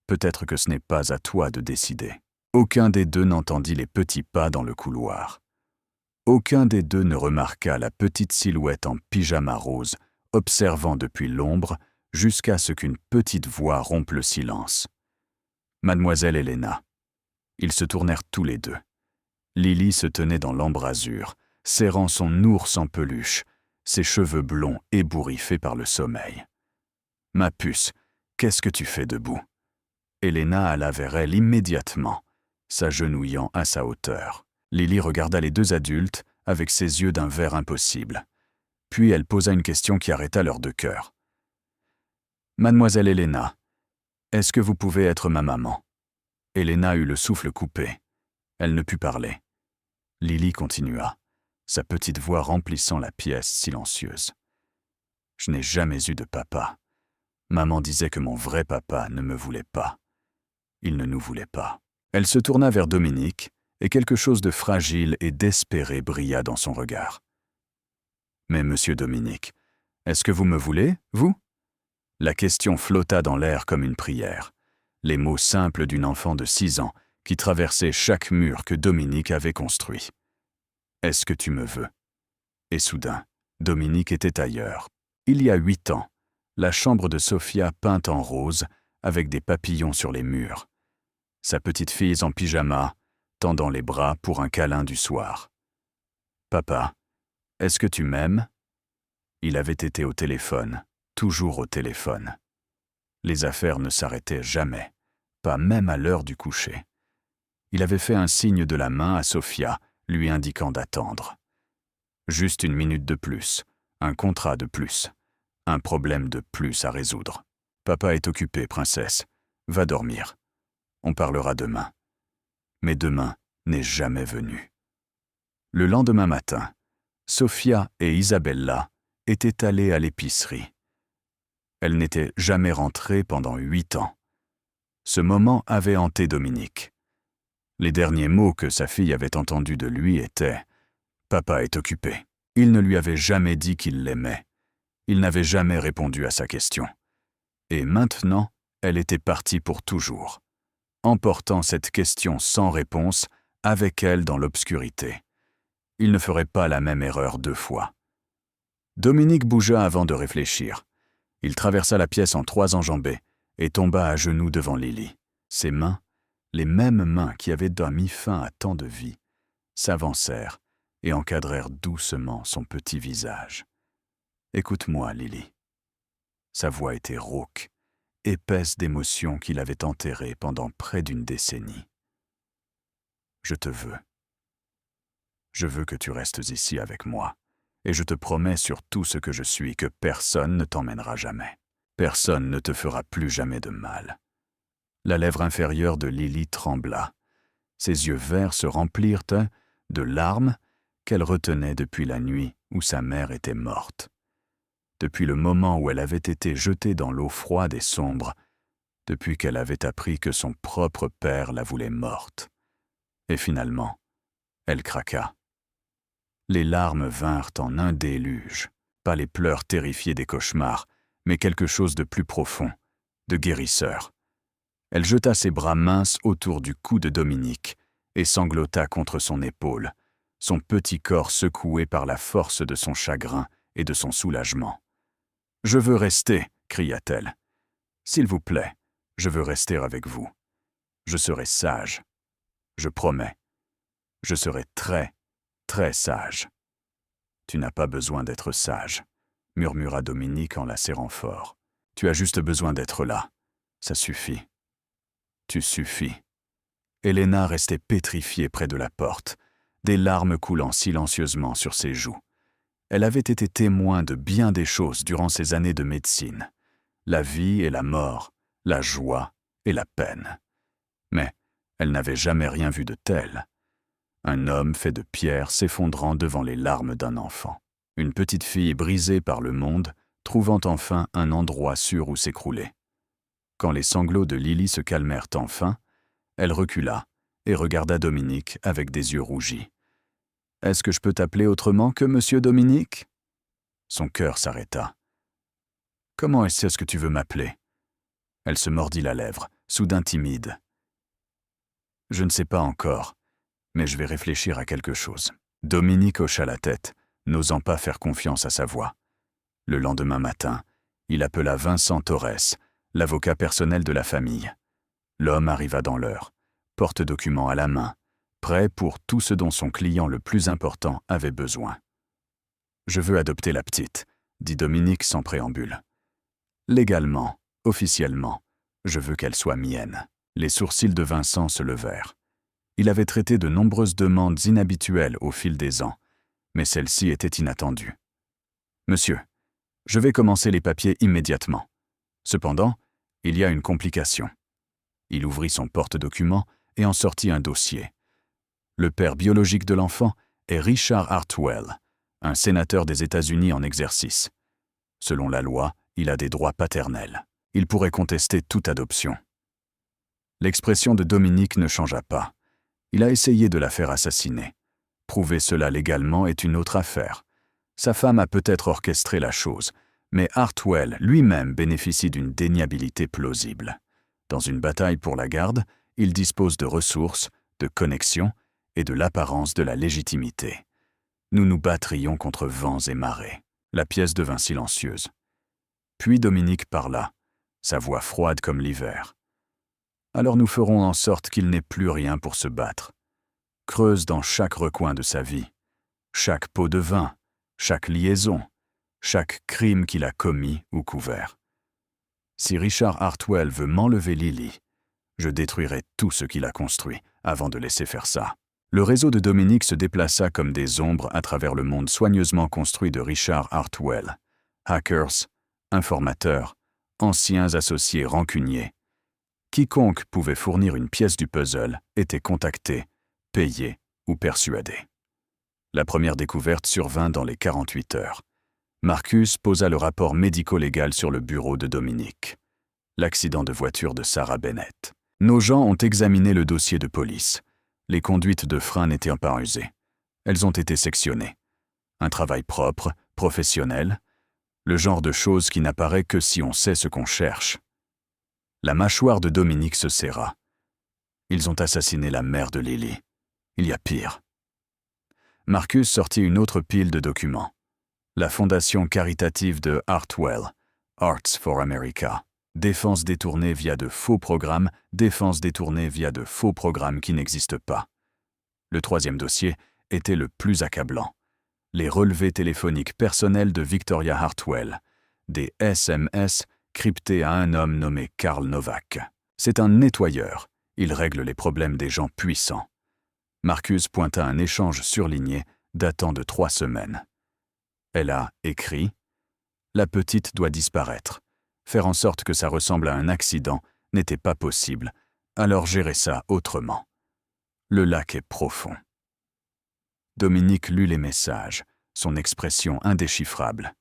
Peut-être que ce n'est pas à toi de décider. Aucun des deux n'entendit les petits pas dans le couloir. Aucun des deux ne remarqua la petite silhouette en pyjama rose, observant depuis l'ombre jusqu'à ce qu'une petite voix rompe le silence. Mademoiselle Elena. Ils se tournèrent tous les deux. Lily se tenait dans l'embrasure, serrant son ours en peluche, ses cheveux blonds ébouriffés par le sommeil. « Ma puce, qu'est-ce que tu fais debout ?» Elena alla vers elle immédiatement, s'agenouillant à sa hauteur. Lily regarda les deux adultes avec ses yeux d'un vert impossible. Puis elle posa une question qui arrêta leurs deux cœurs. « Mademoiselle Elena, est-ce que vous pouvez être ma maman ?» Elena eut le souffle coupé. Elle ne put parler. Lily continua, sa petite voix remplissant la pièce silencieuse. « Je n'ai jamais eu de papa. Maman disait que mon vrai papa ne me voulait pas. Il ne nous voulait pas. » Elle se tourna vers Dominique, et quelque chose de fragile et d'espéré brilla dans son regard. « Mais monsieur Dominique, est-ce que vous me voulez, vous ?» La question flotta dans l'air comme une prière, les mots simples d'une enfant de 6 ans qui traversait chaque mur que Dominique avait construit. « Est-ce que tu me veux ?» Et soudain, Dominique était ailleurs. Il y a 8 ans, la chambre de Sophia peinte en rose, avec des papillons sur les murs. Sa petite fille en pyjama, tendant les bras pour un câlin du soir. « Papa, est-ce que tu m'aimes ?» Il avait été au téléphone, toujours au téléphone. Les affaires ne s'arrêtaient jamais, pas même à l'heure du coucher. Il avait fait un signe de la main à Sophia, lui indiquant d'attendre. Juste 1 minute de plus, un contrat de plus, un problème de plus à résoudre. « Papa est occupé, princesse. Va dormir. On parlera demain. » Mais demain n'est jamais venu. Le lendemain matin, Sophia et Isabella étaient allées à l'épicerie. Elles n'étaient jamais rentrées pendant 8 ans. Ce moment avait hanté Dominique. Les derniers mots que sa fille avait entendus de lui étaient « Papa est occupé ». Il ne lui avait jamais dit qu'il l'aimait. Il n'avait jamais répondu à sa question. Et maintenant, elle était partie pour toujours, emportant cette question sans réponse avec elle dans l'obscurité. Il ne ferait pas la même erreur 2 fois. Dominique bougea avant de réfléchir. Il traversa la pièce en 3 enjambées et tomba à genoux devant Lily. Ses mains, les mêmes mains qui avaient mis fin à tant de vie, s'avancèrent et encadrèrent doucement son petit visage. « Écoute-moi, Lily. » Sa voix était rauque, épaisse d'émotions qu'il avait enterrées pendant près d'1 décennie. « Je te veux. Je veux que tu restes ici avec moi, et je te promets sur tout ce que je suis que personne ne t'emmènera jamais. Personne ne te fera plus jamais de mal. » La lèvre inférieure de Lily trembla. Ses yeux verts se remplirent de larmes qu'elle retenait depuis la nuit où sa mère était morte. Depuis le moment où elle avait été jetée dans l'eau froide et sombre, depuis qu'elle avait appris que son propre père la voulait morte. Et finalement, elle craqua. Les larmes vinrent en un déluge, pas les pleurs terrifiés des cauchemars, mais quelque chose de plus profond, de guérisseur. Elle jeta ses bras minces autour du cou de Dominique et sanglota contre son épaule, son petit corps secoué par la force de son chagrin et de son soulagement. « Je veux rester !» cria-t-elle. « S'il vous plaît, je veux rester avec vous. Je serai sage. Je promets. Je serai très, très sage. »« Tu n'as pas besoin d'être sage, » murmura Dominique en la serrant fort. « Tu as juste besoin d'être là. Ça suffit. Tu suffis. » Elena restait pétrifiée près de la porte, des larmes coulant silencieusement sur ses joues. Elle avait été témoin de bien des choses durant ses années de médecine. La vie et la mort, la joie et la peine. Mais elle n'avait jamais rien vu de tel. Un homme fait de pierre s'effondrant devant les larmes d'un enfant. Une petite fille brisée par le monde, trouvant enfin un endroit sûr où s'écrouler. Quand les sanglots de Lily se calmèrent enfin, elle recula et regarda Dominique avec des yeux rougis. « Est-ce que je peux t'appeler autrement que Monsieur Dominique ?» Son cœur s'arrêta. « Comment est-ce que tu veux m'appeler ?» Elle se mordit la lèvre, soudain timide. « Je ne sais pas encore, mais je vais réfléchir à quelque chose. » Dominique hocha la tête, n'osant pas faire confiance à sa voix. Le lendemain matin, il appela Vincent Torres, l'avocat personnel de la famille. L'homme arriva dans l'heure, porte-document à la main, prêt pour tout ce dont son client le plus important avait besoin. « Je veux adopter la petite, » dit Dominique sans préambule. « Légalement, officiellement, je veux qu'elle soit mienne. » Les sourcils de Vincent se levèrent. Il avait traité de nombreuses demandes inhabituelles au fil des ans, mais celle-ci était inattendue. « Monsieur, je vais commencer les papiers immédiatement. Cependant, il y a une complication. » Il ouvrit son porte-document et en sortit un dossier. Le père biologique de l'enfant est Richard Hartwell, un sénateur des États-Unis en exercice. Selon la loi, il a des droits paternels. Il pourrait contester toute adoption. L'expression de Dominique ne changea pas. Il a essayé de la faire assassiner. Prouver cela légalement est une autre affaire. Sa femme a peut-être orchestré la chose, mais Hartwell lui-même bénéficie d'une déniabilité plausible. Dans une bataille pour la garde, il dispose de ressources, de connexions et de l'apparence de la légitimité. Nous nous battrions contre vents et marées. La pièce devint silencieuse. Puis Dominique parla, sa voix froide comme l'hiver. Alors nous ferons en sorte qu'il n'ait plus rien pour se battre. Creuse dans chaque recoin de sa vie, chaque pot de vin, chaque liaison, chaque crime qu'il a commis ou couvert. Si Richard Hartwell veut m'enlever Lily, je détruirai tout ce qu'il a construit avant de laisser faire ça. Le réseau de Dominique se déplaça comme des ombres à travers le monde soigneusement construit de Richard Hartwell. Hackers, informateurs, anciens associés rancuniers. Quiconque pouvait fournir une pièce du puzzle était contacté, payé ou persuadé. La première découverte survint dans les 48 heures. Marcus posa le rapport médico-légal sur le bureau de Dominique. L'accident de voiture de Sarah Bennett. Nos gens ont examiné le dossier de police. Les conduites de frein n'étaient pas usées. Elles ont été sectionnées. Un travail propre, professionnel, le genre de chose qui n'apparaît que si on sait ce qu'on cherche. La mâchoire de Dominique se serra. Ils ont assassiné la mère de Lily. Il y a pire. Marcus sortit une autre pile de documents. La fondation caritative de Hartwell, Arts for America. Défense détournée via de faux programmes, défense détournée via de faux programmes qui n'existent pas. Le troisième dossier était le plus accablant. Les relevés téléphoniques personnels de Victoria Hartwell, des SMS cryptés à un homme nommé Karl Novak. C'est un nettoyeur. Il règle les problèmes des gens puissants. Marcus pointa un échange surligné datant de 3 semaines. Elle a écrit « La petite doit disparaître. Faire en sorte que ça ressemble à un accident n'était pas possible, alors gérer ça autrement. Le lac est profond. » Dominique lut les messages, son expression indéchiffrable.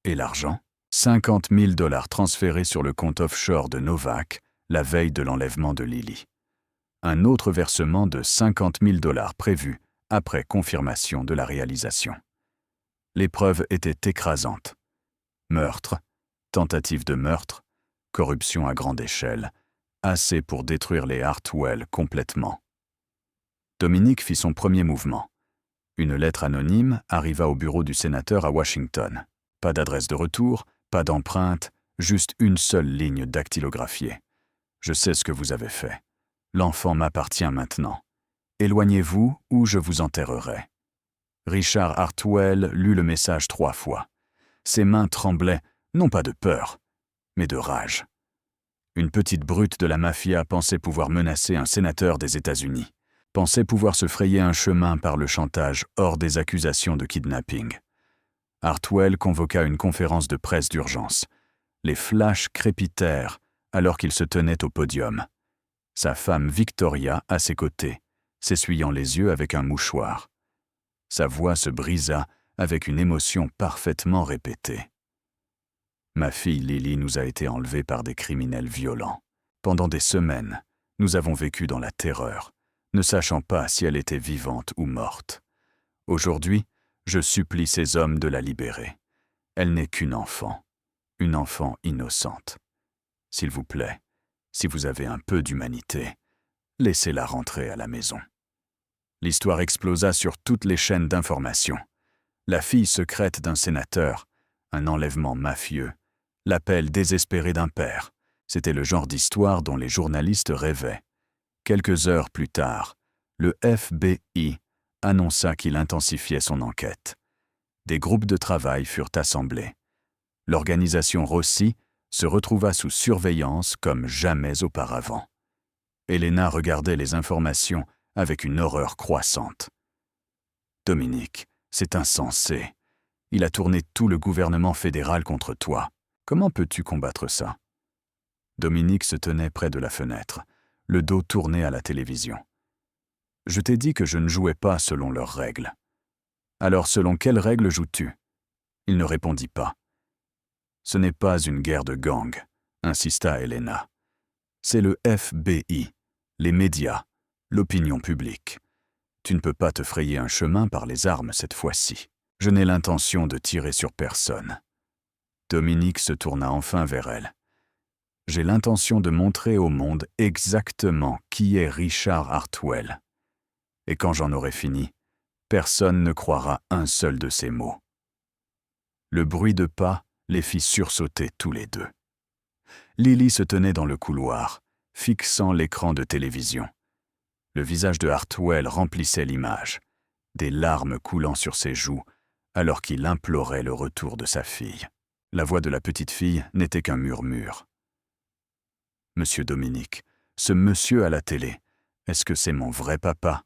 Et l'argent ? 50 000 $ transférés sur le compte offshore de Novak la veille de l'enlèvement de Lily. Un autre versement de 50 000 $ prévu après confirmation de la réalisation. Les preuves étaient écrasantes. Meurtre, tentative de meurtre, corruption à grande échelle, assez pour détruire les Hartwell complètement. Dominique fit son premier mouvement. Une lettre anonyme arriva au bureau du sénateur à Washington. Pas d'adresse de retour, pas d'empreinte, juste une seule ligne dactylographiée. « Je sais ce que vous avez fait. L'enfant m'appartient maintenant. Éloignez-vous ou je vous enterrerai. » Richard Hartwell lut le message 3 fois. Ses mains tremblaient, non pas de peur, mais de rage. Une petite brute de la mafia pensait pouvoir menacer un sénateur des États-Unis, pensait pouvoir se frayer un chemin par le chantage hors des accusations de kidnapping. Hartwell convoqua une conférence de presse d'urgence. Les flashs crépitèrent alors qu'il se tenait au podium. Sa femme Victoria à ses côtés, s'essuyant les yeux avec un mouchoir. Sa voix se brisa avec une émotion parfaitement répétée. Ma fille Lily nous a été enlevée par des criminels violents. Pendant des semaines, nous avons vécu dans la terreur, ne sachant pas si elle était vivante ou morte. Aujourd'hui, je supplie ces hommes de la libérer. Elle n'est qu'une enfant, une enfant innocente. S'il vous plaît, si vous avez un peu d'humanité, laissez-la rentrer à la maison. L'histoire explosa sur toutes les chaînes d'information. La fille secrète d'un sénateur, un enlèvement mafieux, l'appel désespéré d'un père. C'était le genre d'histoire dont les journalistes rêvaient. Quelques heures plus tard, le FBI annonça qu'il intensifiait son enquête. Des groupes de travail furent assemblés. L'organisation Rossi se retrouva sous surveillance comme jamais auparavant. Elena regardait les informations avec une horreur croissante. « Dominique, c'est insensé. Il a tourné tout le gouvernement fédéral contre toi. Comment peux-tu combattre ça ?» Dominique se tenait près de la fenêtre, le dos tourné à la télévision. « Je t'ai dit que je ne jouais pas selon leurs règles. »« Alors selon quelles règles joues-tu » Il ne répondit pas. « Ce n'est pas une guerre de gang, » insista Elena. « C'est le FBI, les médias, l'opinion publique. Tu ne peux pas te frayer un chemin par les armes cette fois-ci. Je n'ai l'intention de tirer sur personne. » Dominique se tourna enfin vers elle. « J'ai l'intention de montrer au monde exactement qui est Richard Hartwell. Et quand j'en aurai fini, personne ne croira un seul de ces mots. » Le bruit de pas les fit sursauter tous les deux. Lily se tenait dans le couloir, fixant l'écran de télévision. Le visage de Hartwell remplissait l'image, des larmes coulant sur ses joues, alors qu'il implorait le retour de sa fille. La voix de la petite fille n'était qu'un murmure. « Monsieur Dominique, ce monsieur à la télé, est-ce que c'est mon vrai papa ?»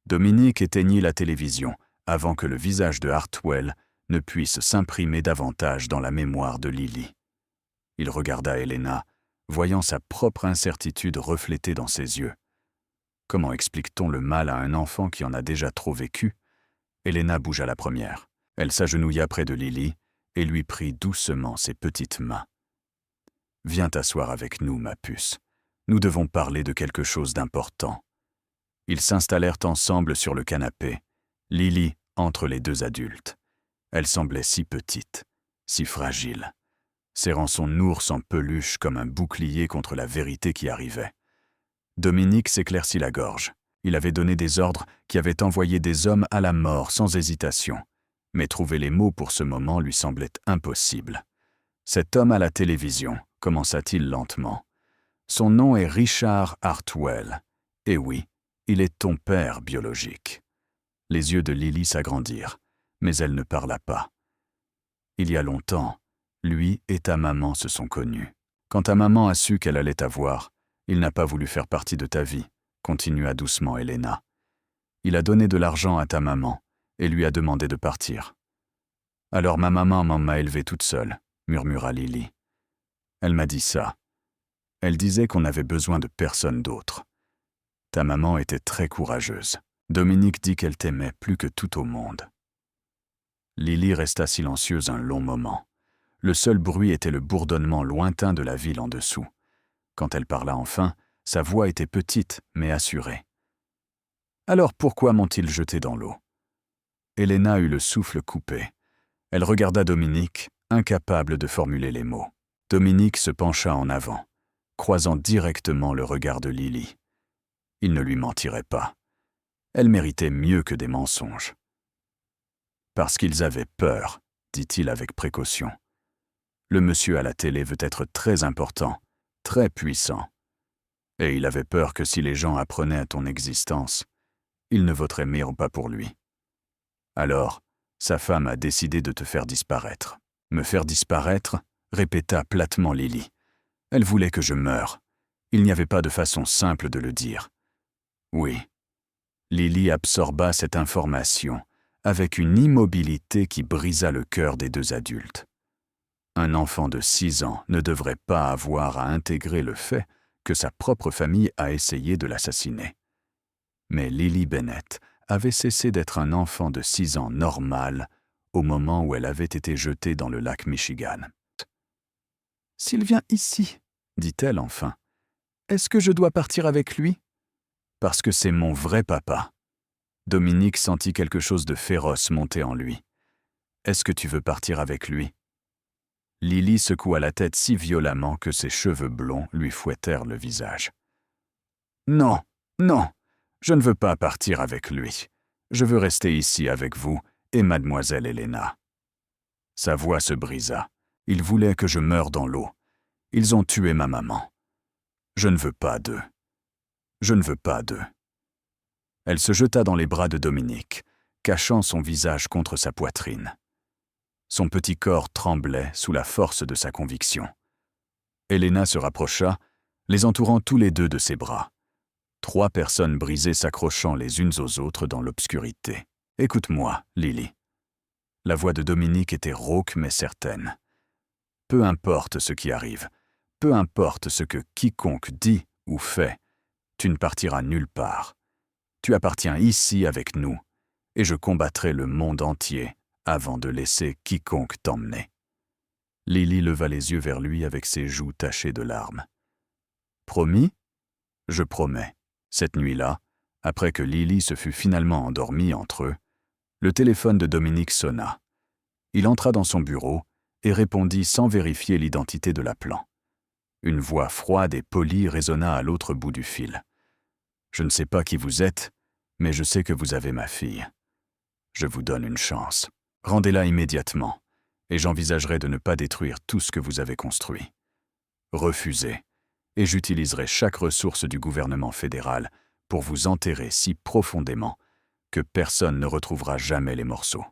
Dominique éteignit la télévision avant que le visage de Hartwell ne puisse s'imprimer davantage dans la mémoire de Lily. Il regarda Elena, voyant sa propre incertitude reflétée dans ses yeux. Comment explique-t-on le mal à un enfant qui en a déjà trop vécu? Elena bougea la première. Elle s'agenouilla près de Lily et lui prit doucement ses petites mains. « Viens t'asseoir avec nous, ma puce. Nous devons parler de quelque chose d'important. » Ils s'installèrent ensemble sur le canapé, Lily entre les deux adultes. Elle semblait si petite, si fragile, serrant son ours en peluche comme un bouclier contre la vérité qui arrivait. Dominique s'éclaircit la gorge. Il avait donné des ordres qui avaient envoyé des hommes à la mort sans hésitation. Mais trouver les mots pour ce moment lui semblait impossible. « Cet homme à la télévision, » commença-t-il lentement. « Son nom est Richard Hartwell. Et oui, il est ton père biologique. » Les yeux de Lily s'agrandirent, mais elle ne parla pas. « Il y a longtemps, lui et ta maman se sont connus. Quand ta maman a su qu'elle allait t'avoir, il n'a pas voulu faire partie de ta vie, » continua doucement Elena. « Il a donné de l'argent à ta maman et lui a demandé de partir. »« Alors ma maman m'en m'a élevée toute seule, » murmura Lily. « Elle m'a dit ça. Elle disait qu'on avait besoin de personne d'autre. Ta maman était très courageuse. Dominique dit qu'elle t'aimait plus que tout au monde. » Lily resta silencieuse un long moment. Le seul bruit était le bourdonnement lointain de la ville en dessous. Quand elle parla enfin, sa voix était petite mais assurée. « Alors pourquoi m'ont-ils jeté dans l'eau ?» Elena eut le souffle coupé. Elle regarda Dominique, incapable de formuler les mots. Dominique se pencha en avant, croisant directement le regard de Lily. Il ne lui mentirait pas. Elle méritait mieux que des mensonges. « Parce qu'ils avaient peur, » dit-il avec précaution. « Le monsieur à la télé veut être très important, très puissant. Et il avait peur que si les gens apprenaient à ton existence, ils ne voteraient mieux pas pour lui. Alors, sa femme a décidé de te faire disparaître. »« Me faire disparaître ?» répéta platement Lily. Elle voulait que je meure. Il n'y avait pas de façon simple de le dire. Oui. Lily absorba cette information avec une immobilité qui brisa le cœur des deux adultes. Un enfant de 6 ans ne devrait pas avoir à intégrer le fait que sa propre famille a essayé de l'assassiner. Mais Lily Bennett avait cessé d'être un enfant de 6 ans normal au moment où elle avait été jetée dans le lac Michigan. S'il vient ici, dit-elle enfin, est-ce que je dois partir avec lui? Parce que c'est mon vrai papa. Dominique sentit quelque chose de féroce monter en lui. Est-ce que tu veux partir avec lui? Lily secoua la tête si violemment que ses cheveux blonds lui fouettèrent le visage. Non, non, je ne veux pas partir avec lui. Je veux rester ici avec vous et mademoiselle Helena. Sa voix se brisa. Ils voulaient que je meure dans l'eau. Ils ont tué ma maman. Je ne veux pas d'eux. Je ne veux pas d'eux. Elle se jeta dans les bras de Dominique, cachant son visage contre sa poitrine. Son petit corps tremblait sous la force de sa conviction. Helena se rapprocha, les entourant tous les deux de ses bras. 3 personnes brisées s'accrochant les unes aux autres dans l'obscurité. « Écoute-moi, Lily. » La voix de Dominique était rauque mais certaine. « Peu importe ce qui arrive, peu importe ce que quiconque dit ou fait, tu ne partiras nulle part. Tu appartiens ici avec nous, et je combattrai le monde entier avant de laisser quiconque t'emmener. » Lily leva les yeux vers lui avec ses joues tachées de larmes. « Promis? Je promets. » Cette nuit-là, après que Lily se fut finalement endormie entre eux, le téléphone de Dominique sonna. Il entra dans son bureau et répondit sans vérifier l'identité de l'appelant. Une voix froide et polie résonna à l'autre bout du fil. « Je ne sais pas qui vous êtes, mais je sais que vous avez ma fille. Je vous donne une chance. Rendez-la immédiatement, et j'envisagerai de ne pas détruire tout ce que vous avez construit. Refusez, et j'utiliserai chaque ressource du gouvernement fédéral pour vous enterrer si profondément que personne ne retrouvera jamais les morceaux. »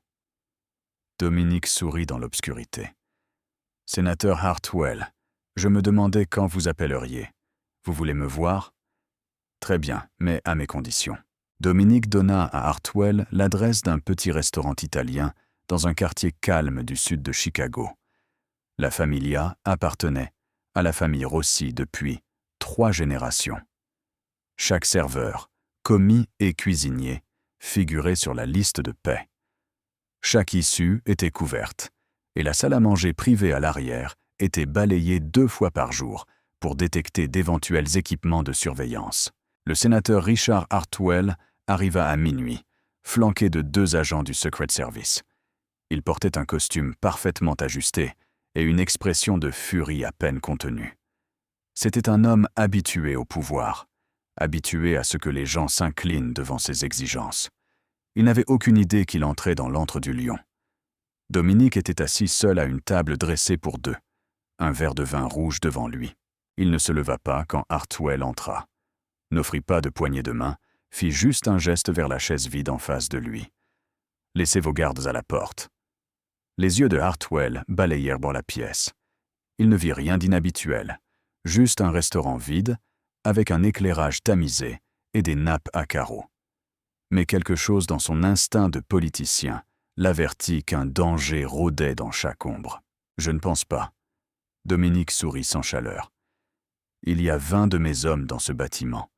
Dominique sourit dans l'obscurité. « Sénateur Hartwell, je me demandais quand vous appelleriez. Vous voulez me voir? Très bien, mais à mes conditions. » Dominique donna à Hartwell l'adresse d'un petit restaurant italien dans un quartier calme du sud de Chicago. La Familia appartenait à la famille Rossi depuis 3 générations. Chaque serveur, commis et cuisinier figurait sur la liste de paie. Chaque issue était couverte, et la salle à manger privée à l'arrière était balayée 2 fois par jour pour détecter d'éventuels équipements de surveillance. Le sénateur Richard Hartwell arriva à minuit, flanqué de 2 agents du Secret Service. Il portait un costume parfaitement ajusté et une expression de furie à peine contenue. C'était un homme habitué au pouvoir, habitué à ce que les gens s'inclinent devant ses exigences. Il n'avait aucune idée qu'il entrait dans l'antre du lion. Dominique était assis seul à une table dressée pour 2, un verre de vin rouge devant lui. Il ne se leva pas quand Hartwell entra, n'offrit pas de poignée de main, fit juste un geste vers la chaise vide en face de lui. « Laissez vos gardes à la porte. » Les yeux de Hartwell balayèrent dans la pièce. Il ne vit rien d'inhabituel, juste un restaurant vide, avec un éclairage tamisé et des nappes à carreaux. Mais quelque chose dans son instinct de politicien l'avertit qu'un danger rôdait dans chaque ombre. « Je ne pense pas. » Dominique sourit sans chaleur. « Il y a 20 de mes hommes dans ce bâtiment.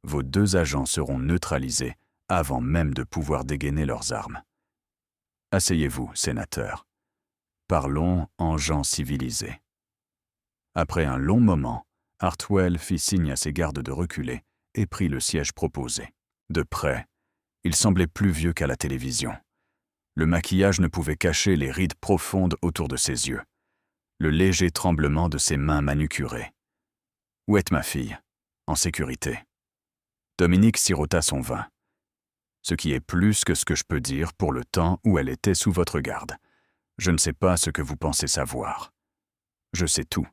Vos 2 agents seront neutralisés avant même de pouvoir dégainer leurs armes. Asseyez-vous, sénateur. Parlons en gens civilisés. » Après un long moment, Hartwell fit signe à ses gardes de reculer et prit le siège proposé. De près, il semblait plus vieux qu'à la télévision. Le maquillage ne pouvait cacher les rides profondes autour de ses yeux, le léger tremblement de ses mains manucurées. « Où est ma fille? En sécurité. » Dominique sirota son vin. « Ce qui est plus que ce que je peux dire pour le temps où elle était sous votre garde. Je ne sais pas ce que vous pensez savoir. Je sais tout. »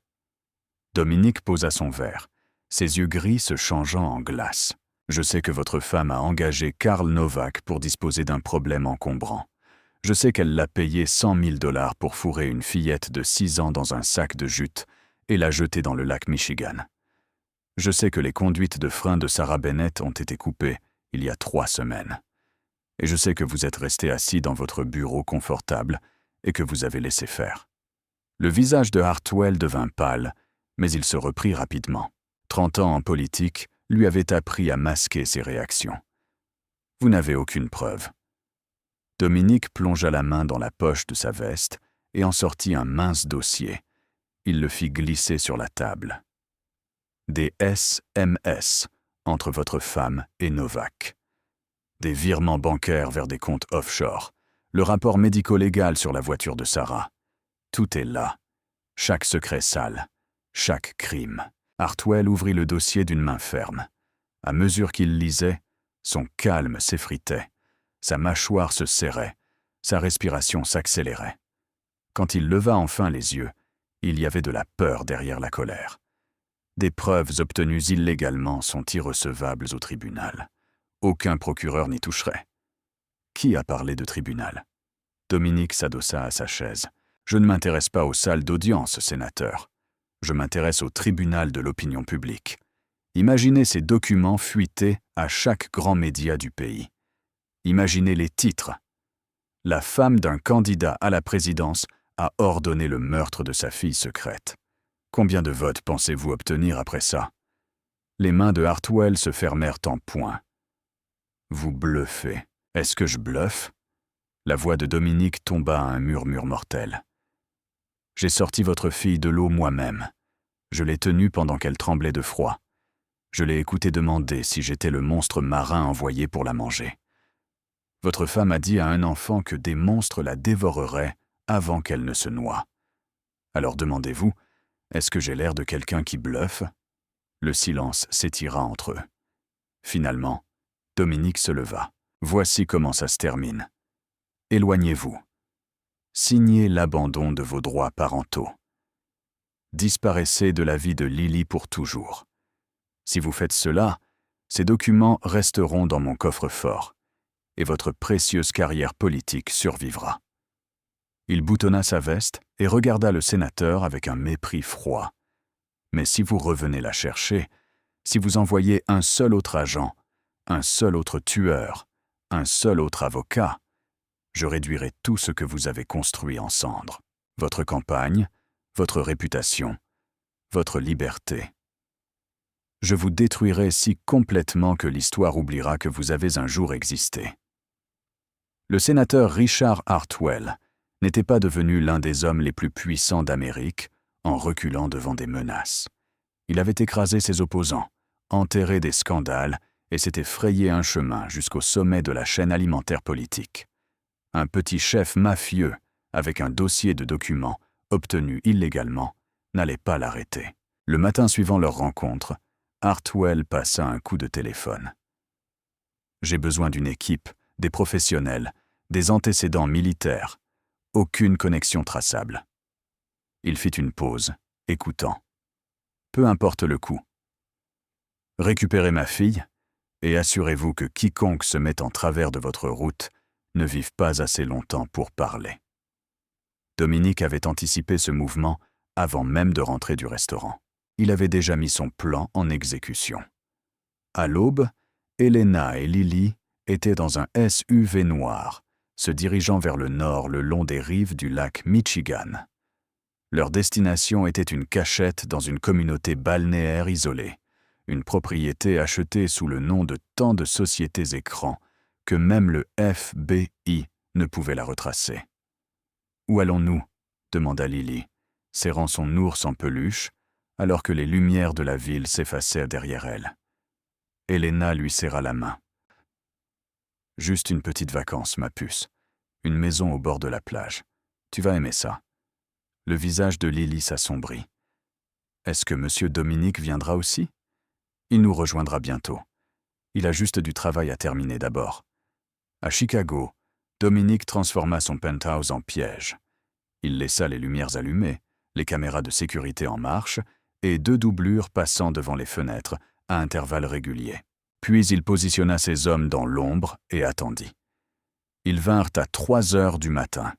Dominique posa son verre, ses yeux gris se changeant en glace. « Je sais que votre femme a engagé Karl Novak pour disposer d'un problème encombrant. Je sais qu'elle l'a payé $100 000 pour fourrer une fillette de 6 ans dans un sac de jute et la jeter dans le lac Michigan. Je sais que les conduites de frein de Sarah Bennett ont été coupées il y a 3 semaines. Et je sais que vous êtes resté assis dans votre bureau confortable et que vous avez laissé faire. » Le visage de Hartwell devint pâle, mais il se reprit rapidement. 30 ans en politique lui avaient appris à masquer ses réactions. « Vous n'avez aucune preuve. » Dominique plongea la main dans la poche de sa veste et en sortit un mince dossier, Il le fit glisser sur la table. Des SMS entre votre femme et Novak. Des virements bancaires vers des comptes offshore. Le rapport médico-légal sur la voiture de Sarah. Tout est là. Chaque secret sale. Chaque crime. Hartwell ouvrit le dossier d'une main ferme. À mesure qu'il lisait, son calme s'effritait. Sa mâchoire se serrait. Sa respiration s'accélérait. Quand il leva enfin les yeux, il y avait de la peur derrière la colère. Des preuves obtenues illégalement sont irrecevables au tribunal. Aucun procureur n'y toucherait. Qui a parlé de tribunal? Dominique s'adossa à sa chaise. Je ne m'intéresse pas aux salles d'audience, sénateur. Je m'intéresse au tribunal de l'opinion publique. Imaginez ces documents fuités à chaque grand média du pays. Imaginez les titres. La femme d'un candidat à la présidence a ordonné le meurtre de sa fille secrète. Combien de votes pensez-vous obtenir après ça? Les mains de Hartwell se fermèrent en poing. Vous bluffez. Est-ce que je bluffe? La voix de Dominique tomba à un murmure mortel. J'ai sorti votre fille de l'eau moi-même. Je l'ai tenue pendant qu'elle tremblait de froid. Je l'ai écoutée demander si j'étais le monstre marin envoyé pour la manger. Votre femme a dit à un enfant que des monstres la dévoreraient avant qu'elle ne se noie. Alors demandez-vous, est-ce que j'ai l'air de quelqu'un qui bluffe? Le silence s'étira entre eux. Finalement, Dominique se leva. Voici comment ça se termine. Éloignez-vous. Signez l'abandon de vos droits parentaux. Disparaissez de la vie de Lily pour toujours. Si vous faites cela, ces documents resteront dans mon coffre-fort et votre précieuse carrière politique survivra. Il boutonna sa veste et regarda le sénateur avec un mépris froid. Mais si vous revenez la chercher, si vous envoyez un seul autre agent, un seul autre tueur, un seul autre avocat, je réduirai tout ce que vous avez construit en cendres. Votre campagne, votre réputation, votre liberté. Je vous détruirai si complètement que l'histoire oubliera que vous avez un jour existé. Le sénateur Richard Hartwell n'était pas devenu l'un des hommes les plus puissants d'Amérique en reculant devant des menaces. Il avait écrasé ses opposants, enterré des scandales et s'était frayé un chemin jusqu'au sommet de la chaîne alimentaire politique. Un petit chef mafieux, avec un dossier de documents obtenus illégalement, n'allait pas l'arrêter. Le matin suivant leur rencontre, Hartwell passa un coup de téléphone. « J'ai besoin d'une équipe, des professionnels, des antécédents militaires, aucune connexion traçable. » Il fit une pause, écoutant. « Peu importe le coût. Récupérez ma fille et assurez-vous que quiconque se met en travers de votre route ne vive pas assez longtemps pour parler. » Dominique avait anticipé ce mouvement avant même de rentrer du restaurant. Il avait déjà mis son plan en exécution. À l'aube, Elena et Lily étaient dans un SUV noir, se dirigeant vers le nord le long des rives du lac Michigan. Leur destination était une cachette dans une communauté balnéaire isolée, une propriété achetée sous le nom de tant de sociétés écrans que même le FBI ne pouvait la retracer. « Où allons-nous » demanda Lily, serrant son ours en peluche, alors que les lumières de la ville s'effacèrent derrière elle. Elena lui serra la main. « Juste une petite vacance, ma puce. Une maison au bord de la plage. Tu vas aimer ça. » Le visage de Lily s'assombrit. « Est-ce que Monsieur Dominique viendra aussi? Il nous rejoindra bientôt. Il a juste du travail à terminer d'abord. » À Chicago, Dominique transforma son penthouse en piège. Il laissa les lumières allumées, les caméras de sécurité en marche et 2 doublures passant devant les fenêtres à intervalles réguliers. Puis il positionna ses hommes dans l'ombre et attendit. Ils vinrent à 3 heures du matin.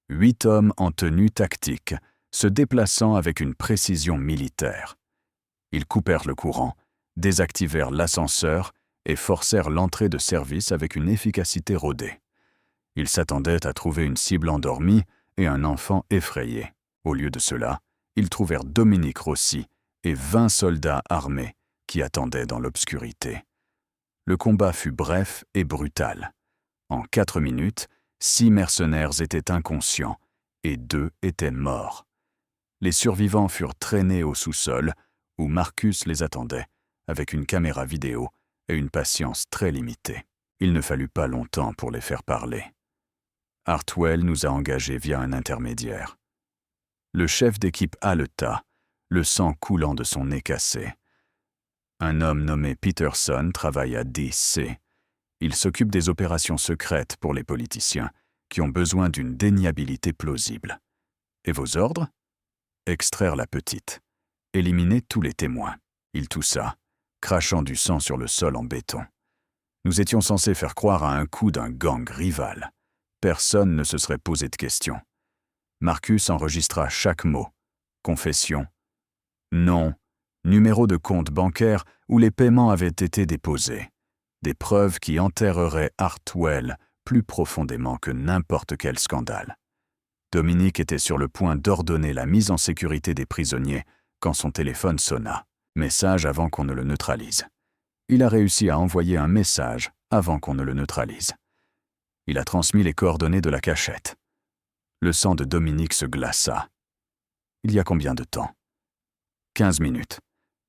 8 hommes en tenue tactique, se déplaçant avec une précision militaire. Ils coupèrent le courant, désactivèrent l'ascenseur et forcèrent l'entrée de service avec une efficacité rodée. Ils s'attendaient à trouver une cible endormie et un enfant effrayé. Au lieu de cela, ils trouvèrent Dominique Rossi et 20 soldats armés qui attendaient dans l'obscurité. Le combat fut bref et brutal. En 4 minutes, 6 mercenaires étaient inconscients et 2 étaient morts. Les survivants furent traînés au sous-sol, où Marcus les attendait, avec une caméra vidéo et une patience très limitée. Il ne fallut pas longtemps pour les faire parler. Hartwell nous a engagés via un intermédiaire. Le chef d'équipe haleta, le sang coulant de son nez cassé. Un homme nommé Peterson travaille à DC. Il s'occupe des opérations secrètes pour les politiciens qui ont besoin d'une déniabilité plausible. Et vos ordres? Extraire la petite. Éliminer tous les témoins. Il toussa, crachant du sang sur le sol en béton. Nous étions censés faire croire à un coup d'un gang rival. Personne ne se serait posé de questions. Marcus enregistra chaque mot. Confession, nom, numéro de compte bancaire où les paiements avaient été déposés. Des preuves qui enterreraient Hartwell plus profondément que n'importe quel scandale. Dominique était sur le point d'ordonner la mise en sécurité des prisonniers quand son téléphone sonna. Message avant qu'on ne le neutralise. Il a réussi à envoyer un message avant qu'on ne le neutralise. Il a transmis les coordonnées de la cachette. Le sang de Dominique se glaça. Il y a combien de temps? 15 minutes.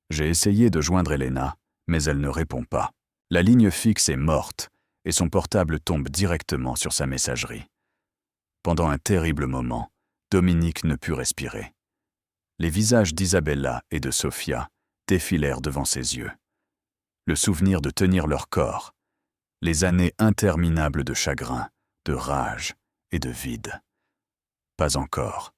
J'ai essayé de joindre Elena, mais elle ne répond pas. La ligne fixe est morte et son portable tombe directement sur sa messagerie. Pendant un terrible moment, Dominique ne put respirer. Les visages d'Isabella et de Sofia défilèrent devant ses yeux. Le souvenir de tenir leur corps, les années interminables de chagrin, de rage et de vide. Pas encore.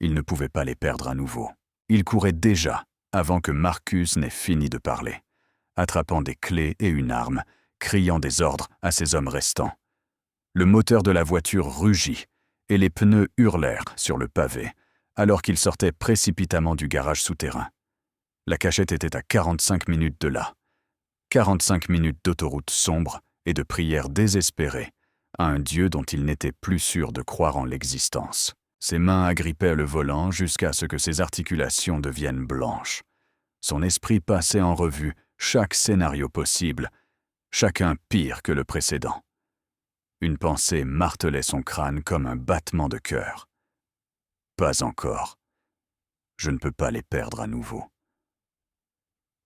Il ne pouvait pas les perdre à nouveau. Il courait déjà avant que Marcus n'ait fini de parler, attrapant des clés et une arme, criant des ordres à ses hommes restants. Le moteur de la voiture rugit et les pneus hurlèrent sur le pavé alors qu'il sortait précipitamment du garage souterrain. La cachette était à 45 minutes de là. 45 minutes d'autoroute sombre et de prières désespérées à un Dieu dont il n'était plus sûr de croire en l'existence. Ses mains agrippaient le volant jusqu'à ce que ses articulations deviennent blanches. Son esprit passait en revue chaque scénario possible, chacun pire que le précédent. Une pensée martelait son crâne comme un battement de cœur. Pas encore. Je ne peux pas les perdre à nouveau.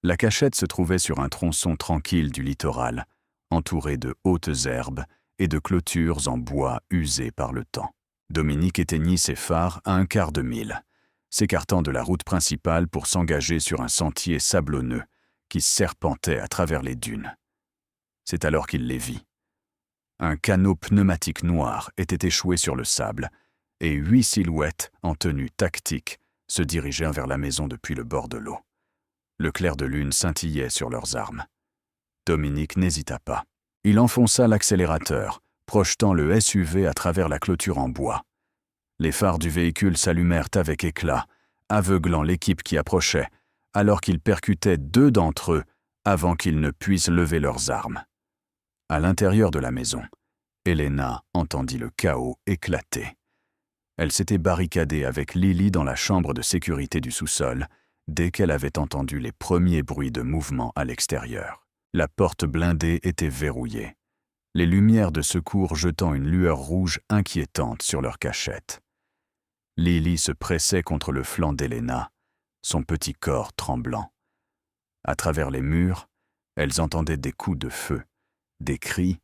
La cachette se trouvait sur un tronçon tranquille du littoral, entouré de hautes herbes et de clôtures en bois usées par le temps. Dominique éteignit ses phares à un quart de mille, s'écartant de la route principale pour s'engager sur un sentier sablonneux qui serpentait à travers les dunes. C'est alors qu'il les vit. Un canot pneumatique noir était échoué sur le sable, et 8 silhouettes en tenue tactique se dirigeaient vers la maison depuis le bord de l'eau. Le clair de lune scintillait sur leurs armes. Dominique n'hésita pas. Il enfonça l'accélérateur, projetant le SUV à travers la clôture en bois. Les phares du véhicule s'allumèrent avec éclat, aveuglant l'équipe qui approchait, alors qu'ils percutaient 2 d'entre eux avant qu'ils ne puissent lever leurs armes. À l'intérieur de la maison, Elena entendit le chaos éclater. Elle s'était barricadée avec Lily dans la chambre de sécurité du sous-sol dès qu'elle avait entendu les premiers bruits de mouvement à l'extérieur. La porte blindée était verrouillée, les lumières de secours jetant une lueur rouge inquiétante sur leur cachette. Lily se pressait contre le flanc d'Elena, son petit corps tremblant. À travers les murs, elles entendaient des coups de feu, des cris,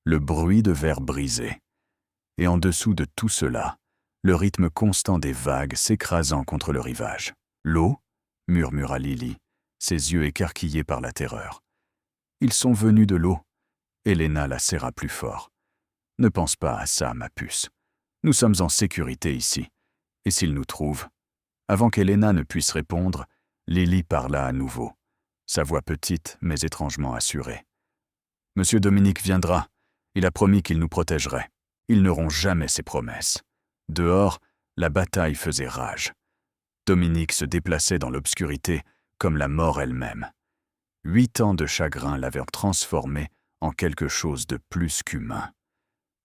le bruit de verre brisé. Et en dessous de tout cela, le rythme constant des vagues s'écrasant contre le rivage. « L'eau » murmura Lily, ses yeux écarquillés par la terreur. « Ils sont venus de l'eau. » Elena la serra plus fort. « Ne pense pas à ça, ma puce. Nous sommes en sécurité ici. Et s'ils nous trouvent ?» Avant qu'Elena ne puisse répondre, Lily parla à nouveau, sa voix petite mais étrangement assurée. « Monsieur Dominique viendra. Il a promis qu'il nous protégerait. Ils n'auront jamais ses promesses. » Dehors, la bataille faisait rage. Dominique se déplaçait dans l'obscurité comme la mort elle-même. 8 ans de chagrin l'avaient transformé en quelque chose de plus qu'humain.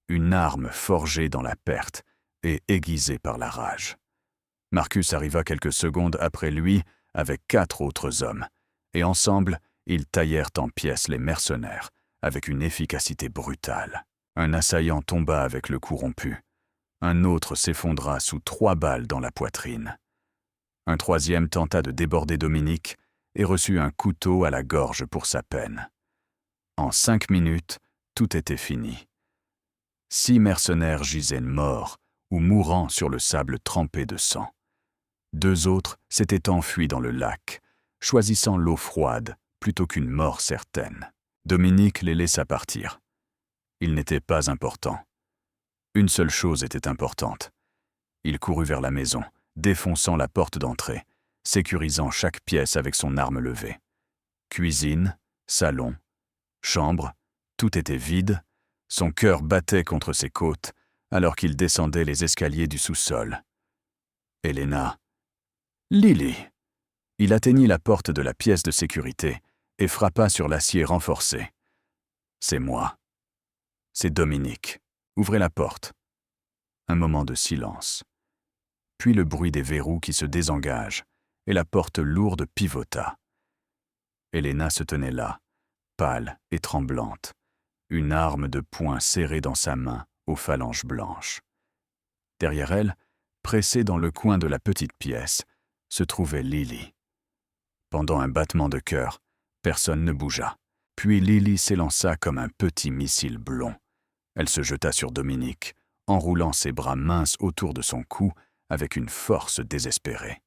Une arme forgée dans la perte et aiguisée par la rage. Marcus arriva quelques secondes après lui avec 4 autres hommes, et ensemble, ils taillèrent en pièces les mercenaires avec une efficacité brutale. Un assaillant tomba avec le cou rompu. Un autre s'effondra sous 3 balles dans la poitrine. Un troisième tenta de déborder Dominique et reçut un couteau à la gorge pour sa peine. En 5 minutes, tout était fini. 6 mercenaires gisaient morts ou mourant sur le sable trempé de sang. 2 autres s'étaient enfuis dans le lac, choisissant l'eau froide plutôt qu'une mort certaine. Dominique les laissa partir. Ils n'étaient pas importants. Une seule chose était importante. Il courut vers la maison, défonçant la porte d'entrée, sécurisant chaque pièce avec son arme levée. Cuisine, salon, chambre, tout était vide. Son cœur battait contre ses côtes alors qu'il descendait les escaliers du sous-sol. Elena. Lily. Il atteignit la porte de la pièce de sécurité et frappa sur l'acier renforcé. C'est moi. C'est Dominique. Ouvrez la porte. Un moment de silence. Puis le bruit des verrous qui se désengagent et la porte lourde pivota. Elena se tenait là, pâle et tremblante, une arme de poing serrée dans sa main aux phalanges blanches. Derrière elle, pressée dans le coin de la petite pièce, se trouvait Lily. Pendant un battement de cœur, personne ne bougea. Puis Lily s'élança comme un petit missile blond. Elle se jeta sur Dominique, enroulant ses bras minces autour de son cou avec une force désespérée.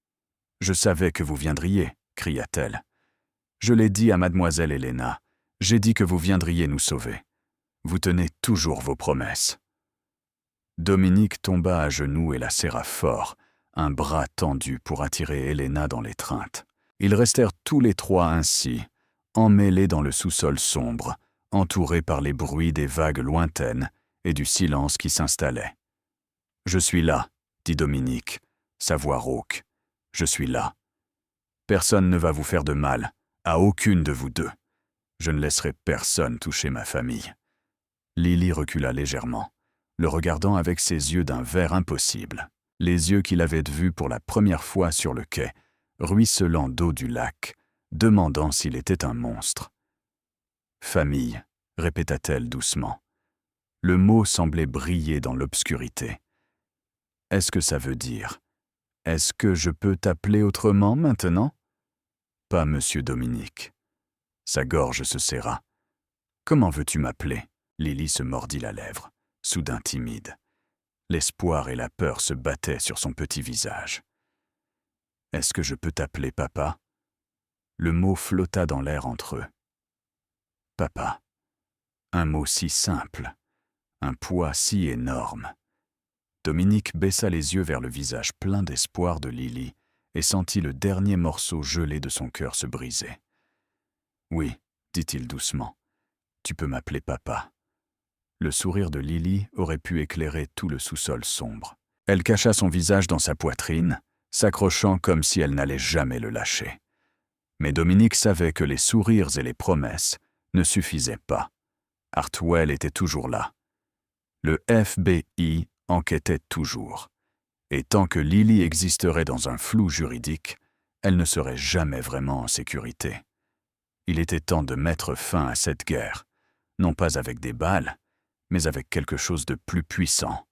« Je savais que vous viendriez, » cria-t-elle. « Je l'ai dit à mademoiselle Elena. J'ai dit que vous viendriez nous sauver. Vous tenez toujours vos promesses. » Dominique tomba à genoux et la serra fort, un bras tendu pour attirer Elena dans l'étreinte. Ils restèrent tous les trois ainsi, emmêlés dans le sous-sol sombre, entourés par les bruits des vagues lointaines et du silence qui s'installait. « Je suis là, » dit Dominique, sa voix rauque. « Je suis là. Personne ne va vous faire de mal, à aucune de vous deux. Je ne laisserai personne toucher ma famille. » Lily recula légèrement, le regardant avec ses yeux d'un vert impossible, les yeux qu'il avait vus pour la première fois sur le quai, ruisselant d'eau du lac, demandant s'il était un monstre. « Famille », répéta-t-elle doucement. Le mot semblait briller dans l'obscurité. « Est-ce que ça veut dire? Est-ce que je peux t'appeler autrement maintenant? » Pas Monsieur Dominique. Sa gorge se serra. « Comment veux-tu m'appeler » Lily se mordit la lèvre, soudain timide. L'espoir et la peur se battaient sur son petit visage. « Est-ce que je peux t'appeler papa ?» Le mot flotta dans l'air entre eux. « Papa. » Un mot si simple, un poids si énorme. Dominique baissa les yeux vers le visage plein d'espoir de Lily et sentit le dernier morceau gelé de son cœur se briser. « Oui, » dit-il doucement, « tu peux m'appeler papa. » Le sourire de Lily aurait pu éclairer tout le sous-sol sombre. Elle cacha son visage dans sa poitrine, s'accrochant comme si elle n'allait jamais le lâcher. Mais Dominique savait que les sourires et les promesses ne suffisaient pas. Hartwell était toujours là. Le FBI enquêtait toujours. Et tant que Lily existerait dans un flou juridique, elle ne serait jamais vraiment en sécurité. Il était temps de mettre fin à cette guerre, non pas avec des balles, mais avec quelque chose de plus puissant.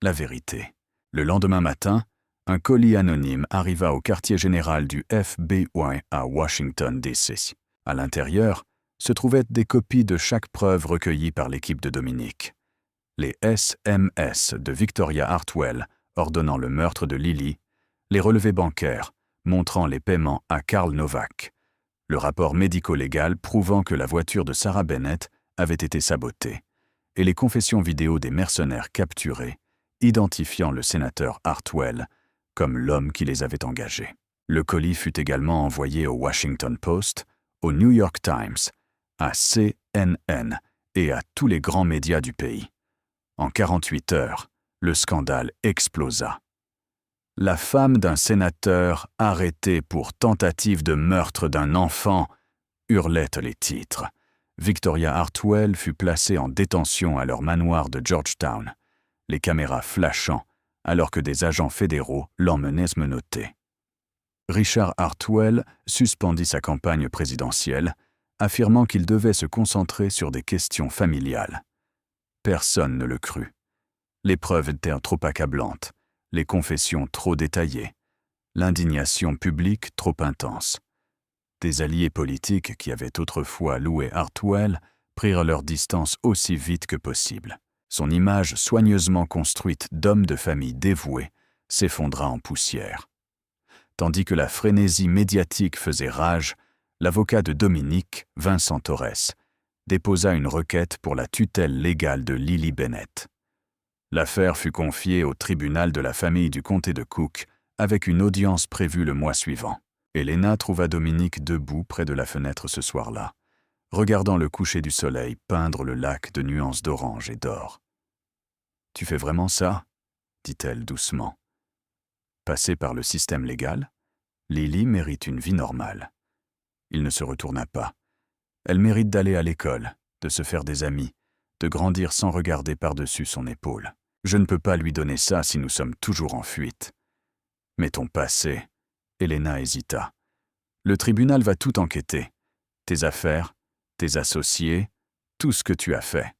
La vérité. Le lendemain matin, un colis anonyme arriva au quartier général du FBI à Washington, D.C. À l'intérieur, se trouvaient des copies de chaque preuve recueillie par l'équipe de Dominique. Les SMS de Victoria Hartwell ordonnant le meurtre de Lily, les relevés bancaires montrant les paiements à Karl Novak, le rapport médico-légal prouvant que la voiture de Sarah Bennett avait été sabotée, et les confessions vidéo des mercenaires capturés, identifiant le sénateur Hartwell comme l'homme qui les avait engagés. Le colis fut également envoyé au Washington Post, au New York Times, à CNN et à tous les grands médias du pays. En 48 heures, le scandale explosa. La femme d'un sénateur arrêtée pour tentative de meurtre d'un enfant, hurlaient les titres. Victoria Hartwell fut placée en détention à leur manoir de Georgetown, les caméras flashant alors que des agents fédéraux l'emmenaient se menotter. Richard Hartwell suspendit sa campagne présidentielle, affirmant qu'il devait se concentrer sur des questions familiales. Personne ne le crut. Les preuves étaient trop accablantes, les confessions trop détaillées. L'indignation publique trop intense. Des alliés politiques qui avaient autrefois loué Hartwell prirent leur distance aussi vite que possible. Son image soigneusement construite d'homme de famille dévoué s'effondra en poussière. Tandis que la frénésie médiatique faisait rage, l'avocat de Dominique, Vincent Torres, déposa une requête pour la tutelle légale de Lily Bennett. L'affaire fut confiée au tribunal de la famille du comté de Cook avec une audience prévue le mois suivant. Helena trouva Dominique debout près de la fenêtre ce soir-là, regardant le coucher du soleil peindre le lac de nuances d'orange et d'or. « Tu fais vraiment ça ?» dit-elle doucement. Passée par le système légal, Lily mérite une vie normale. Il ne se retourna pas. Elle mérite d'aller à l'école, de se faire des amis, de grandir sans regarder par-dessus son épaule. Je ne peux pas lui donner ça si nous sommes toujours en fuite. Mais ton passé, Helena hésita. Le tribunal va tout enquêter. Tes affaires, tes associés, tout ce que tu as fait.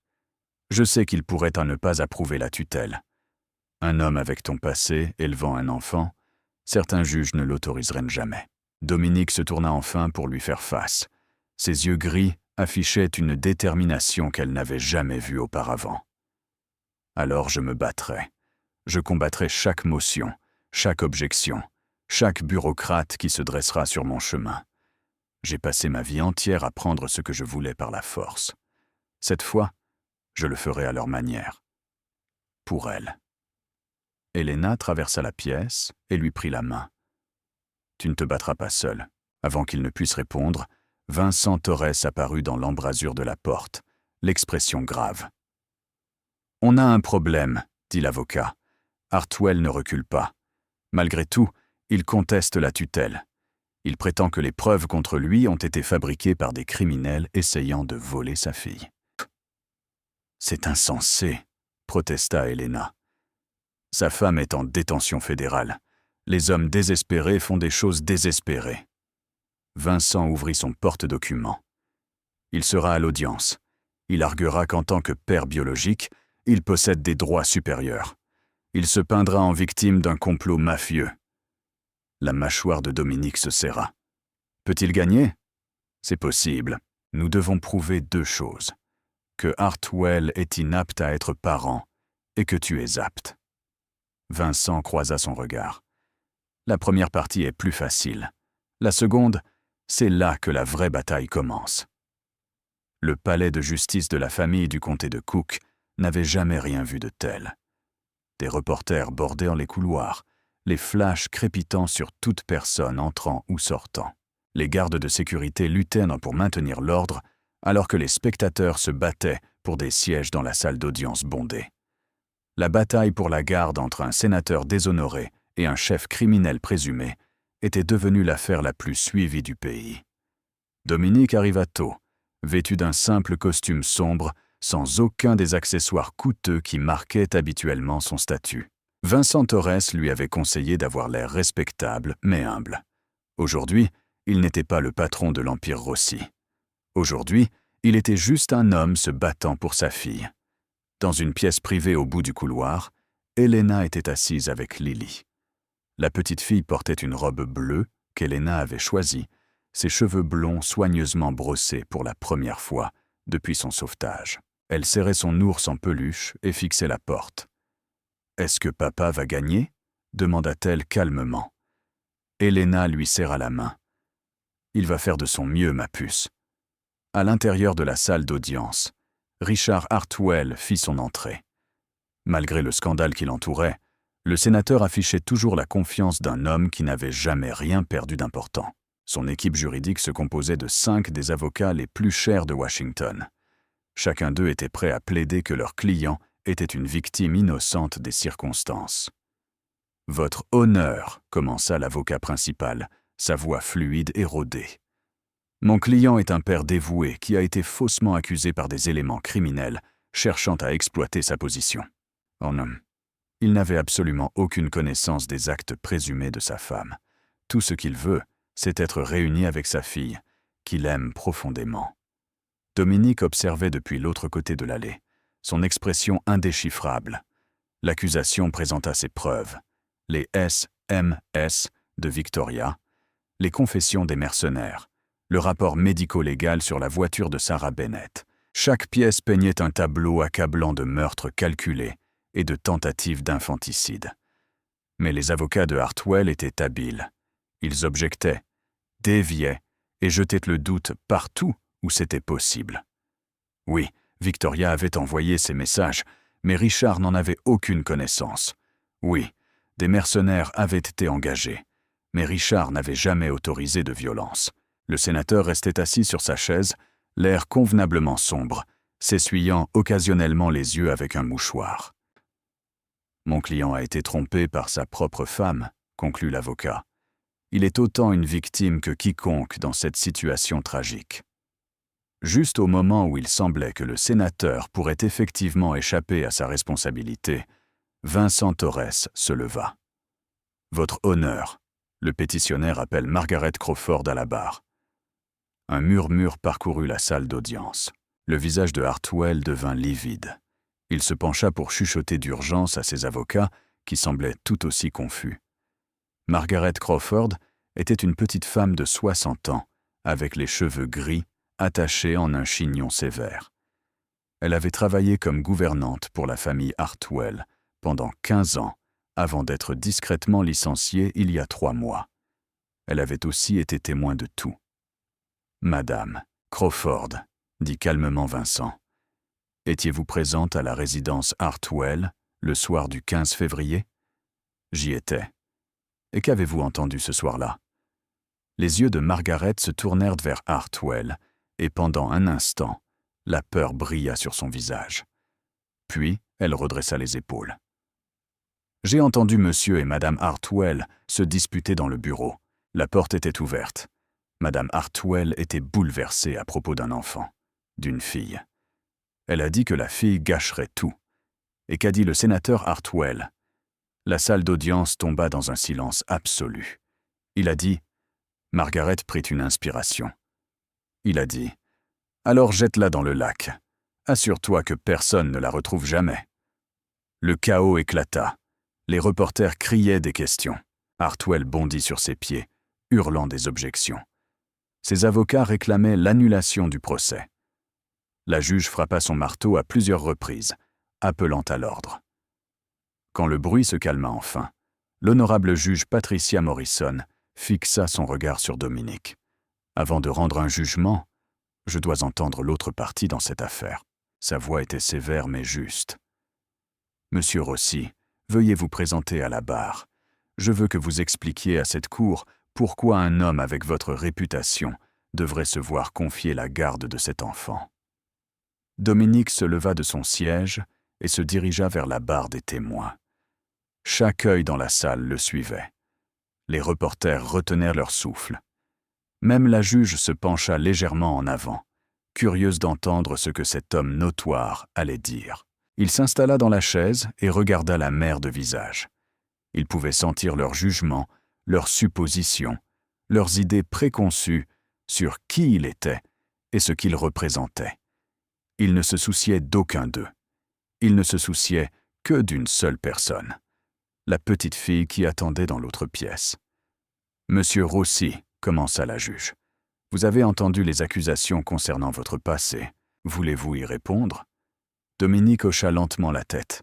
Je sais qu'il pourrait en ne pas approuver la tutelle. Un homme avec ton passé, élevant un enfant, certains juges ne l'autoriseraient jamais. Dominique se tourna enfin pour lui faire face. Ses yeux gris affichaient une détermination qu'elle n'avait jamais vue auparavant. Alors je me battrai. Je combattrai chaque motion, chaque objection, chaque bureaucrate qui se dressera sur mon chemin. J'ai passé ma vie entière à prendre ce que je voulais par la force. Cette fois, je le ferai à leur manière. Pour elle. Helena traversa la pièce et lui prit la main. « Tu ne te battras pas seul. » Avant qu'il ne puisse répondre, Vincent Torres apparut dans l'embrasure de la porte, l'expression grave. « On a un problème, » dit l'avocat. Hartwell ne recule pas. Malgré tout, il conteste la tutelle. Il prétend que les preuves contre lui ont été fabriquées par des criminels essayant de voler sa fille. « C'est insensé, » protesta Helena. Sa femme est en détention fédérale. Les hommes désespérés font des choses désespérées. Vincent ouvrit son porte-document. Il sera à l'audience. Il arguera qu'en tant que père biologique, il possède des droits supérieurs. Il se peindra en victime d'un complot mafieux. La mâchoire de Dominique se serra. Peut-il gagner? C'est possible. Nous devons prouver deux choses. Que Hartwell est inapte à être parent et que tu es apte. Vincent croisa son regard. La première partie est plus facile. La seconde, c'est là que la vraie bataille commence. Le palais de justice de la famille du comté de Cook n'avait jamais rien vu de tel. Des reporters bordèrent les couloirs, les flashs crépitant sur toute personne entrant ou sortant. Les gardes de sécurité luttaient pour maintenir l'ordre, alors que les spectateurs se battaient pour des sièges dans la salle d'audience bondée. La bataille pour la garde entre un sénateur déshonoré et un chef criminel présumé était devenue l'affaire la plus suivie du pays. Dominique arriva tôt, vêtu d'un simple costume sombre, sans aucun des accessoires coûteux qui marquaient habituellement son statut. Vincent Torres lui avait conseillé d'avoir l'air respectable mais humble. Aujourd'hui, il n'était pas le patron de l'Empire Rossi. Aujourd'hui, il était juste un homme se battant pour sa fille. Dans une pièce privée au bout du couloir, Helena était assise avec Lily. La petite fille portait une robe bleue qu'Helena avait choisie, ses cheveux blonds soigneusement brossés pour la première fois depuis son sauvetage. Elle serrait son ours en peluche et fixait la porte. « Est-ce que papa va gagner ?» demanda-t-elle calmement. Helena lui serra la main. « Il va faire de son mieux, ma puce. » À l'intérieur de la salle d'audience, Richard Hartwell fit son entrée. Malgré le scandale qui l'entourait, le sénateur affichait toujours la confiance d'un homme qui n'avait jamais rien perdu d'important. Son équipe juridique se composait de 5 des avocats les plus chers de Washington. Chacun d'eux était prêt à plaider que leur client était une victime innocente des circonstances. « Votre honneur », commença l'avocat principal, sa voix fluide et rodée. « Mon client est un père dévoué qui a été faussement accusé par des éléments criminels cherchant à exploiter sa position. En homme, il n'avait absolument aucune connaissance des actes présumés de sa femme. Tout ce qu'il veut, c'est être réuni avec sa fille, qu'il aime profondément. » Dominique observait depuis l'autre côté de l'allée, son expression indéchiffrable. L'accusation présenta ses preuves. Les SMS de Victoria, les confessions des mercenaires, le rapport médico-légal sur la voiture de Sarah Bennett. Chaque pièce peignait un tableau accablant de meurtres calculés et de tentatives d'infanticide. Mais les avocats de Hartwell étaient habiles. Ils objectaient, déviaient et jetaient le doute partout où c'était possible. Oui, Victoria avait envoyé ces messages, mais Richard n'en avait aucune connaissance. Oui, des mercenaires avaient été engagés, mais Richard n'avait jamais autorisé de violence. Le sénateur restait assis sur sa chaise, l'air convenablement sombre, s'essuyant occasionnellement les yeux avec un mouchoir. « Mon client a été trompé par sa propre femme », conclut l'avocat. « Il est autant une victime que quiconque dans cette situation tragique. » Juste au moment où il semblait que le sénateur pourrait effectivement échapper à sa responsabilité, Vincent Torres se leva. « Votre honneur », le pétitionnaire appelle Margaret Crawford à la barre. Un murmure parcourut la salle d'audience. Le visage de Hartwell devint livide. Il se pencha pour chuchoter d'urgence à ses avocats, qui semblaient tout aussi confus. Margaret Crawford était une petite femme de 60 ans, avec les cheveux gris, attachés en un chignon sévère. Elle avait travaillé comme gouvernante pour la famille Hartwell pendant 15 ans, avant d'être discrètement licenciée il y a 3 mois. Elle avait aussi été témoin de tout. « Madame Crawford », dit calmement Vincent, « étiez-vous présente à la résidence Hartwell le soir du 15 février ? » ?»« J'y étais. »« Et qu'avez-vous entendu ce soir-là » Les yeux de Margaret se tournèrent vers Hartwell, et pendant un instant, la peur brilla sur son visage. Puis, elle redressa les épaules. « J'ai entendu monsieur et madame Hartwell se disputer dans le bureau. La porte était ouverte. Madame Hartwell était bouleversée à propos d'un enfant, d'une fille. Elle a dit que la fille gâcherait tout. Et qu'a dit le sénateur Hartwell ? La salle d'audience tomba dans un silence absolu. Il a dit... Margaret prit une inspiration. Il a dit « Alors jette-la dans le lac. Assure-toi que personne ne la retrouve jamais. » Le chaos éclata. Les reporters criaient des questions. Hartwell bondit sur ses pieds, hurlant des objections. Ses avocats réclamaient l'annulation du procès. La juge frappa son marteau à plusieurs reprises, appelant à l'ordre. Quand le bruit se calma enfin, l'honorable juge Patricia Morrison fixa son regard sur Dominique. Avant de rendre un jugement, je dois entendre l'autre partie dans cette affaire. Sa voix était sévère mais juste. Monsieur Rossi, veuillez vous présenter à la barre. Je veux que vous expliquiez à cette cour pourquoi un homme avec votre réputation devrait se voir confier la garde de cet enfant. Dominique se leva de son siège et se dirigea vers la barre des témoins. Chaque œil dans la salle le suivait. Les reporters retenèrent leur souffle. Même la juge se pencha légèrement en avant, curieuse d'entendre ce que cet homme notoire allait dire. Il s'installa dans la chaise et regarda la mer de visages. Il pouvait sentir leur jugement, leurs suppositions, leurs idées préconçues sur qui il était et ce qu'il représentait. Il ne se souciait d'aucun d'eux. Il ne se souciait que d'une seule personne, la petite fille qui attendait dans l'autre pièce. « Monsieur Rossi, » commença la juge, « vous avez entendu les accusations concernant votre passé. Voulez-vous y répondre ?» Dominique hocha lentement la tête.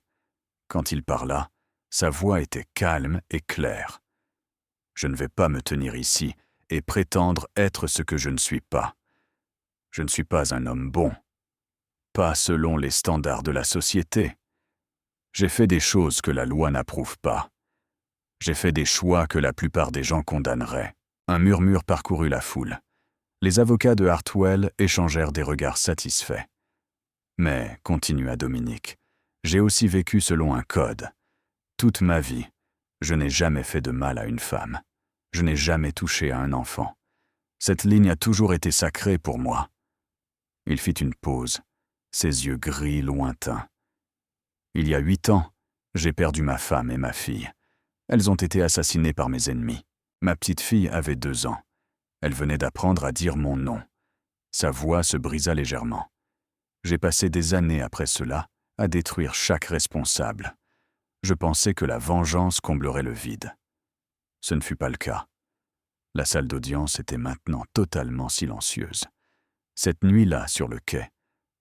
Quand il parla, sa voix était calme et claire. « Je ne vais pas me tenir ici et prétendre être ce que je ne suis pas. Je ne suis pas un homme bon, pas selon les standards de la société. J'ai fait des choses que la loi n'approuve pas. J'ai fait des choix que la plupart des gens condamneraient. » Un murmure parcourut la foule. Les avocats de Hartwell échangèrent des regards satisfaits. « Mais, continua Dominique, j'ai aussi vécu selon un code. Toute ma vie, je n'ai jamais fait de mal à une femme. Je n'ai jamais touché à un enfant. Cette ligne a toujours été sacrée pour moi. » Il fit une pause, ses yeux gris lointains. « Il y a 8 ans, j'ai perdu ma femme et ma fille. Elles ont été assassinées par mes ennemis. Ma petite fille avait 2 ans. Elle venait d'apprendre à dire mon nom. Sa voix se brisa légèrement. J'ai passé des années après cela à détruire chaque responsable. Je pensais que la vengeance comblerait le vide. Ce ne fut pas le cas. La salle d'audience était maintenant totalement silencieuse. Cette nuit-là, sur le quai,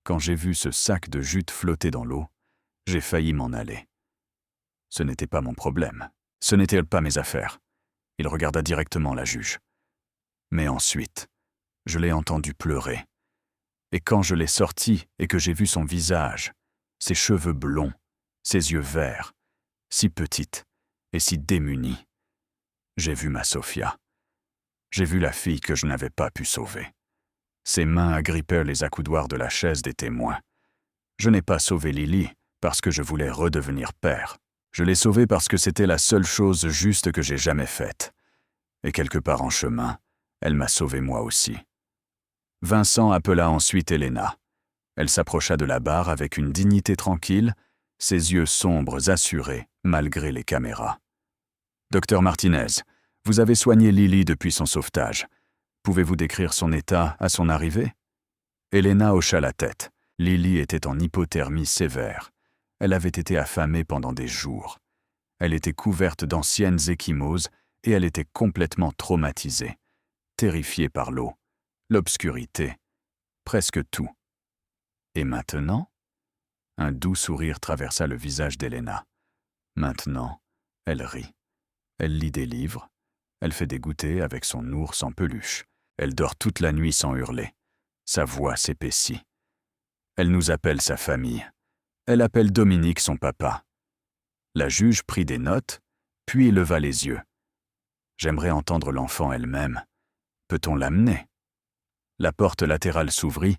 quand j'ai vu ce sac de jute flotter dans l'eau, j'ai failli m'en aller. Ce n'était pas mon problème. Ce n'étaient pas mes affaires. Il regarda directement la juge. Mais ensuite, je l'ai entendu pleurer. Et quand je l'ai sorti et que j'ai vu son visage, ses cheveux blonds, ses yeux verts, si petite et si démunie, j'ai vu ma Sophia. J'ai vu la fille que je n'avais pas pu sauver. Ses mains agrippaient les accoudoirs de la chaise des témoins. Je n'ai pas sauvé Lily parce que je voulais redevenir père. Je l'ai sauvée parce que c'était la seule chose juste que j'ai jamais faite. Et quelque part en chemin, elle m'a sauvé moi aussi. Vincent appela ensuite Elena. Elle s'approcha de la barre avec une dignité tranquille, ses yeux sombres assurés malgré les caméras. « Docteur Martinez, vous avez soigné Lily depuis son sauvetage. Pouvez-vous décrire son état à son arrivée ?» Elena hocha la tête. Lily était en hypothermie sévère. Elle avait été affamée pendant des jours. Elle était couverte d'anciennes ecchymoses et elle était complètement traumatisée, terrifiée par l'eau, l'obscurité, presque tout. Et maintenant ? Un doux sourire traversa le visage d'Elena. Maintenant, elle rit. Elle lit des livres. Elle fait des goûters avec son ours en peluche. Elle dort toute la nuit sans hurler. Sa voix s'épaissit. Elle nous appelle sa famille. Elle appelle Dominique son papa. La juge prit des notes, puis leva les yeux. J'aimerais entendre l'enfant elle-même. Peut-on l'amener ? La porte latérale s'ouvrit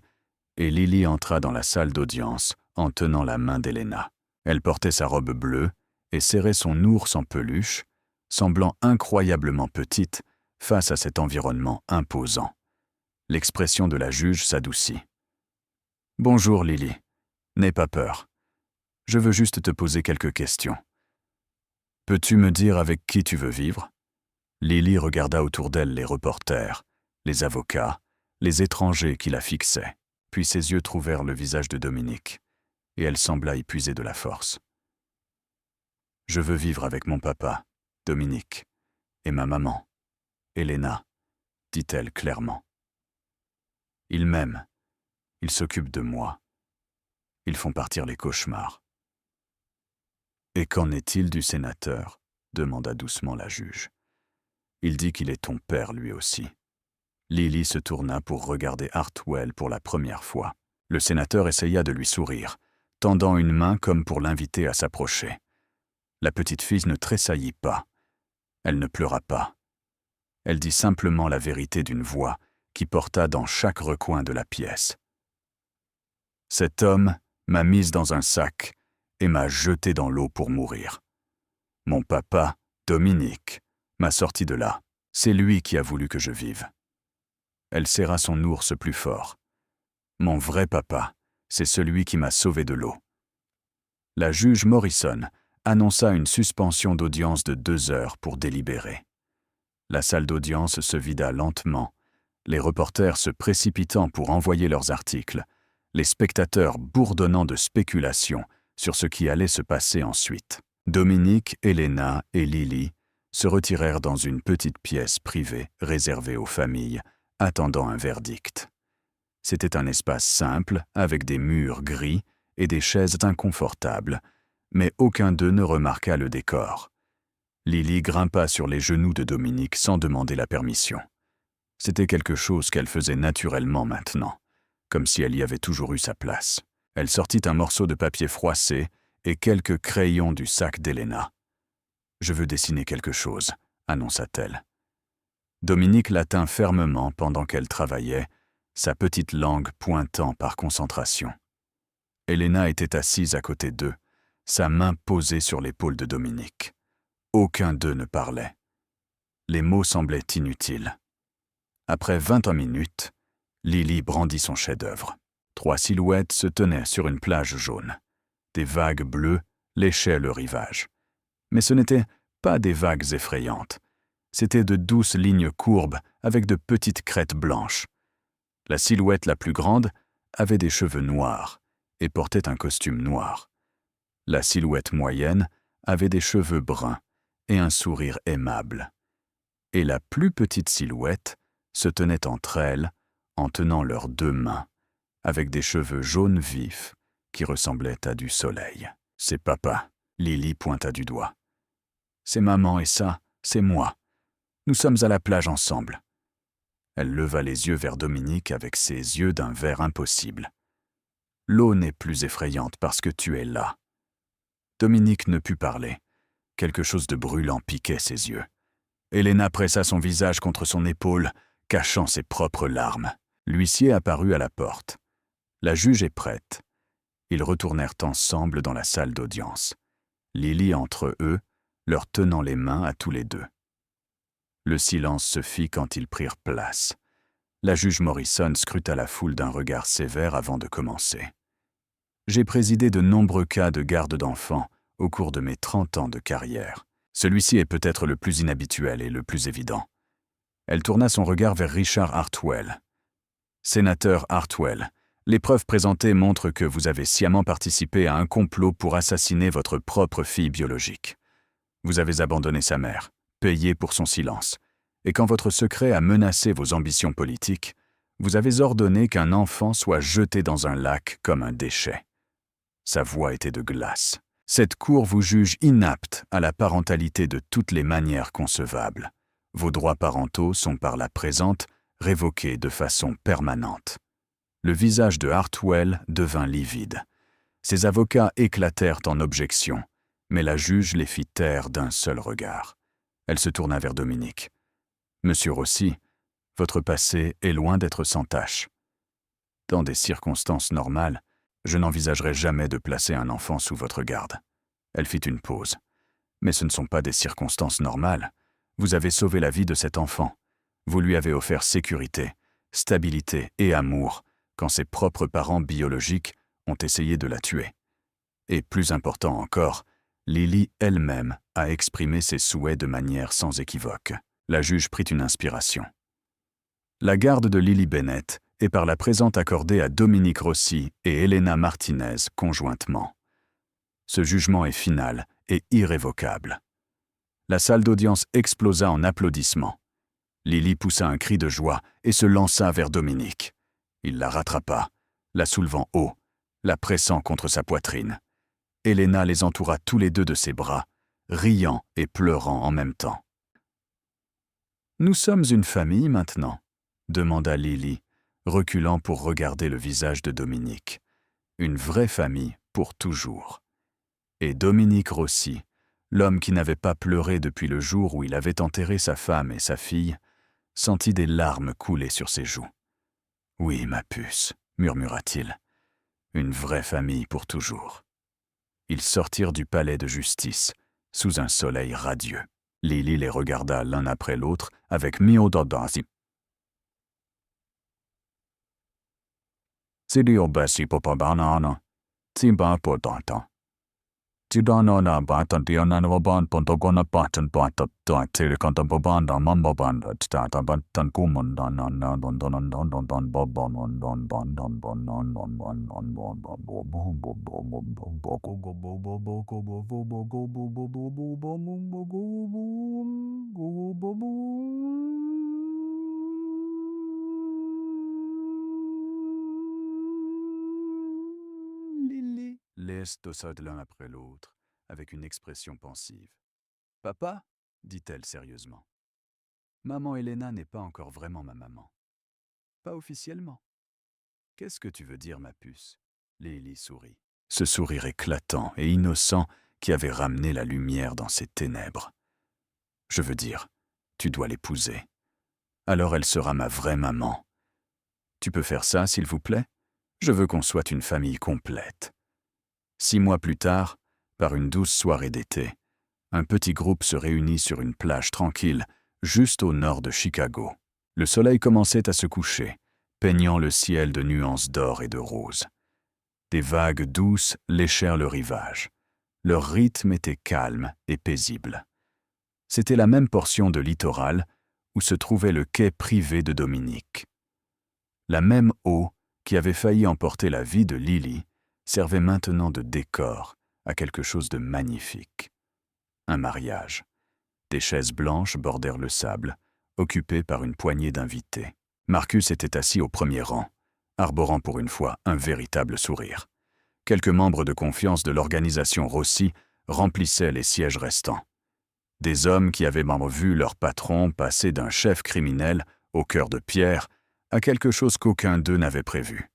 et Lily entra dans la salle d'audience en tenant la main d'Elena. Elle portait sa robe bleue et serrait son ours en peluche, semblant incroyablement petite face à cet environnement imposant. L'expression de la juge s'adoucit. « Bonjour Lily, n'aie pas peur. Je veux juste te poser quelques questions. Peux-tu me dire avec qui tu veux vivre ?» Lily regarda autour d'elle les reporters, les avocats, les étrangers qui la fixaient, puis ses yeux trouvèrent le visage de Dominique, et elle sembla y puiser de la force. « Je veux vivre avec mon papa, Dominique, et ma maman, Elena, dit-elle clairement. Ils m'aiment, ils s'occupent de moi, ils font partir les cauchemars. » « Et qu'en est-il du sénateur ?» demanda doucement la juge. « Il dit qu'il est ton père lui aussi. » Lily se tourna pour regarder Hartwell pour la première fois. Le sénateur essaya de lui sourire, tendant une main comme pour l'inviter à s'approcher. La petite fille ne tressaillit pas. Elle ne pleura pas. Elle dit simplement la vérité d'une voix qui porta dans chaque recoin de la pièce. « Cet homme m'a mise dans un sac et m'a jetée dans l'eau pour mourir. Mon papa, Dominique, m'a sorti de là. C'est lui qui a voulu que je vive. » Elle serra son ours plus fort. « Mon vrai papa, c'est celui qui m'a sauvé de l'eau. » La juge Morrison annonça une suspension d'audience de 2 heures pour délibérer. La salle d'audience se vida lentement, les reporters se précipitant pour envoyer leurs articles, les spectateurs bourdonnant de spéculations sur ce qui allait se passer ensuite. Dominique, Elena et Lily se retirèrent dans une petite pièce privée réservée aux familles, attendant un verdict. C'était un espace simple, avec des murs gris et des chaises inconfortables, mais aucun d'eux ne remarqua le décor. Lily grimpa sur les genoux de Dominique sans demander la permission. C'était quelque chose qu'elle faisait naturellement maintenant, comme si elle y avait toujours eu sa place. Elle sortit un morceau de papier froissé et quelques crayons du sac d'Elena. « Je veux dessiner quelque chose », annonça-t-elle. Dominique la tint fermement pendant qu'elle travaillait, sa petite langue pointant par concentration. Elena était assise à côté d'eux, sa main posée sur l'épaule de Dominique. Aucun d'eux ne parlait. Les mots semblaient inutiles. Après 21 minutes, Lily brandit son chef-d'œuvre. 3 silhouettes se tenaient sur une plage jaune. Des vagues bleues léchaient le rivage. Mais ce n'étaient pas des vagues effrayantes. C'étaient de douces lignes courbes avec de petites crêtes blanches. La silhouette la plus grande avait des cheveux noirs et portait un costume noir. La silhouette moyenne avait des cheveux bruns et un sourire aimable. et la plus petite silhouette se tenaient entre elles en tenant leurs 2 mains, avec des cheveux jaunes vifs qui ressemblaient à du soleil. « C'est papa », Lily pointa du doigt. « C'est maman et ça, c'est moi. Nous sommes à la plage ensemble. » Elle leva les yeux vers Dominique avec ses yeux d'un vert impossible. « L'eau n'est plus effrayante parce que tu es là. » Dominique ne put parler. Quelque chose de brûlant piquait ses yeux. Elena pressa son visage contre son épaule, cachant ses propres larmes. L'huissier apparut à la porte. La juge est prête. Ils retournèrent ensemble dans la salle d'audience. Lily entre eux, leur tenant les mains à tous les 2. Le silence se fit quand ils prirent place. La juge Morrison scruta la foule d'un regard sévère avant de commencer. « J'ai présidé de nombreux cas de garde d'enfants au cours de mes 30 ans de carrière. Celui-ci est peut-être le plus inhabituel et le plus évident. » Elle tourna son regard vers Richard Hartwell. « Sénateur Hartwell, les preuves présentées montrent que vous avez sciemment participé à un complot pour assassiner votre propre fille biologique. Vous avez abandonné sa mère, payé pour son silence, et quand votre secret a menacé vos ambitions politiques, vous avez ordonné qu'un enfant soit jeté dans un lac comme un déchet. » Sa voix était de glace. « Cette cour vous juge inapte à la parentalité de toutes les manières concevables. Vos droits parentaux sont par la présente révoqués de façon permanente. » Le visage de Hartwell devint livide. Ses avocats éclatèrent en objections, mais la juge les fit taire d'un seul regard. Elle se tourna vers Dominique. « Monsieur Rossi, votre passé est loin d'être sans tache. Dans des circonstances normales, je n'envisagerais jamais de placer un enfant sous votre garde. » Elle fit une pause. « Mais ce ne sont pas des circonstances normales. Vous avez sauvé la vie de cet enfant. Vous lui avez offert sécurité, stabilité et amour quand ses propres parents biologiques ont essayé de la tuer. Et plus important encore, Lily elle-même a exprimé ses souhaits de manière sans équivoque. » La juge prit une inspiration. « La garde de Lily Bennett est par la présente accordée à Dominique Rossi et Elena Martinez conjointement. Ce jugement est final et irrévocable. » La salle d'audience explosa en applaudissements. Lily poussa un cri de joie et se lança vers Dominique. Il la rattrapa, la soulevant haut, la pressant contre sa poitrine. Elena les entoura tous les 2 de ses bras, riant et pleurant en même temps. « Nous sommes une famille maintenant ?» demanda Lily, reculant pour regarder le visage de Dominique. Une vraie famille pour toujours. Et Dominique Rossi, l'homme qui n'avait pas pleuré depuis le jour où il avait enterré sa femme et sa fille, sentit des larmes couler sur ses joues. « Oui, ma puce, » murmura-t-il, « une vraie famille pour toujours. » Ils sortirent du palais de justice, sous un soleil radieux. Lily les regarda l'un après l'autre avec mio d'audace. « Sidio basi popabanana, timba potata. Tidana batan dianan waban pontogona batan batap doit contabobanda mambobanda tata batan kumandana don don don don don bobon on don bon don bon on bon bon on bon Lily les tossa de l'un après l'autre, avec une expression pensive. « Papa ?» dit-elle sérieusement. « Maman Elena n'est pas encore vraiment ma maman. Pas officiellement. »« Qu'est-ce que tu veux dire, ma puce ?» Lily sourit. Ce sourire éclatant et innocent qui avait ramené la lumière dans ses ténèbres. « Je veux dire, tu dois l'épouser. Alors elle sera ma vraie maman. Tu peux faire ça, s'il vous plaît ? Je veux qu'on soit une famille complète. » 6 mois plus tard, par une douce soirée d'été, un petit groupe se réunit sur une plage tranquille, juste au nord de Chicago. Le soleil commençait à se coucher, peignant le ciel de nuances d'or et de rose. Des vagues douces léchèrent le rivage. Leur rythme était calme et paisible. C'était la même portion de littoral où se trouvait le quai privé de Dominique. La même eau qui avait failli emporter la vie de Lily servait maintenant de décor à quelque chose de magnifique. Un mariage. Des chaises blanches bordèrent le sable, occupé par une poignée d'invités. Marcus était assis au premier rang, arborant pour une fois un véritable sourire. Quelques membres de confiance de l'organisation Rossi remplissaient les sièges restants. Des hommes qui avaient vu leur patron passer d'un chef criminel au cœur de pierre à quelque chose qu'aucun d'eux n'avait prévu.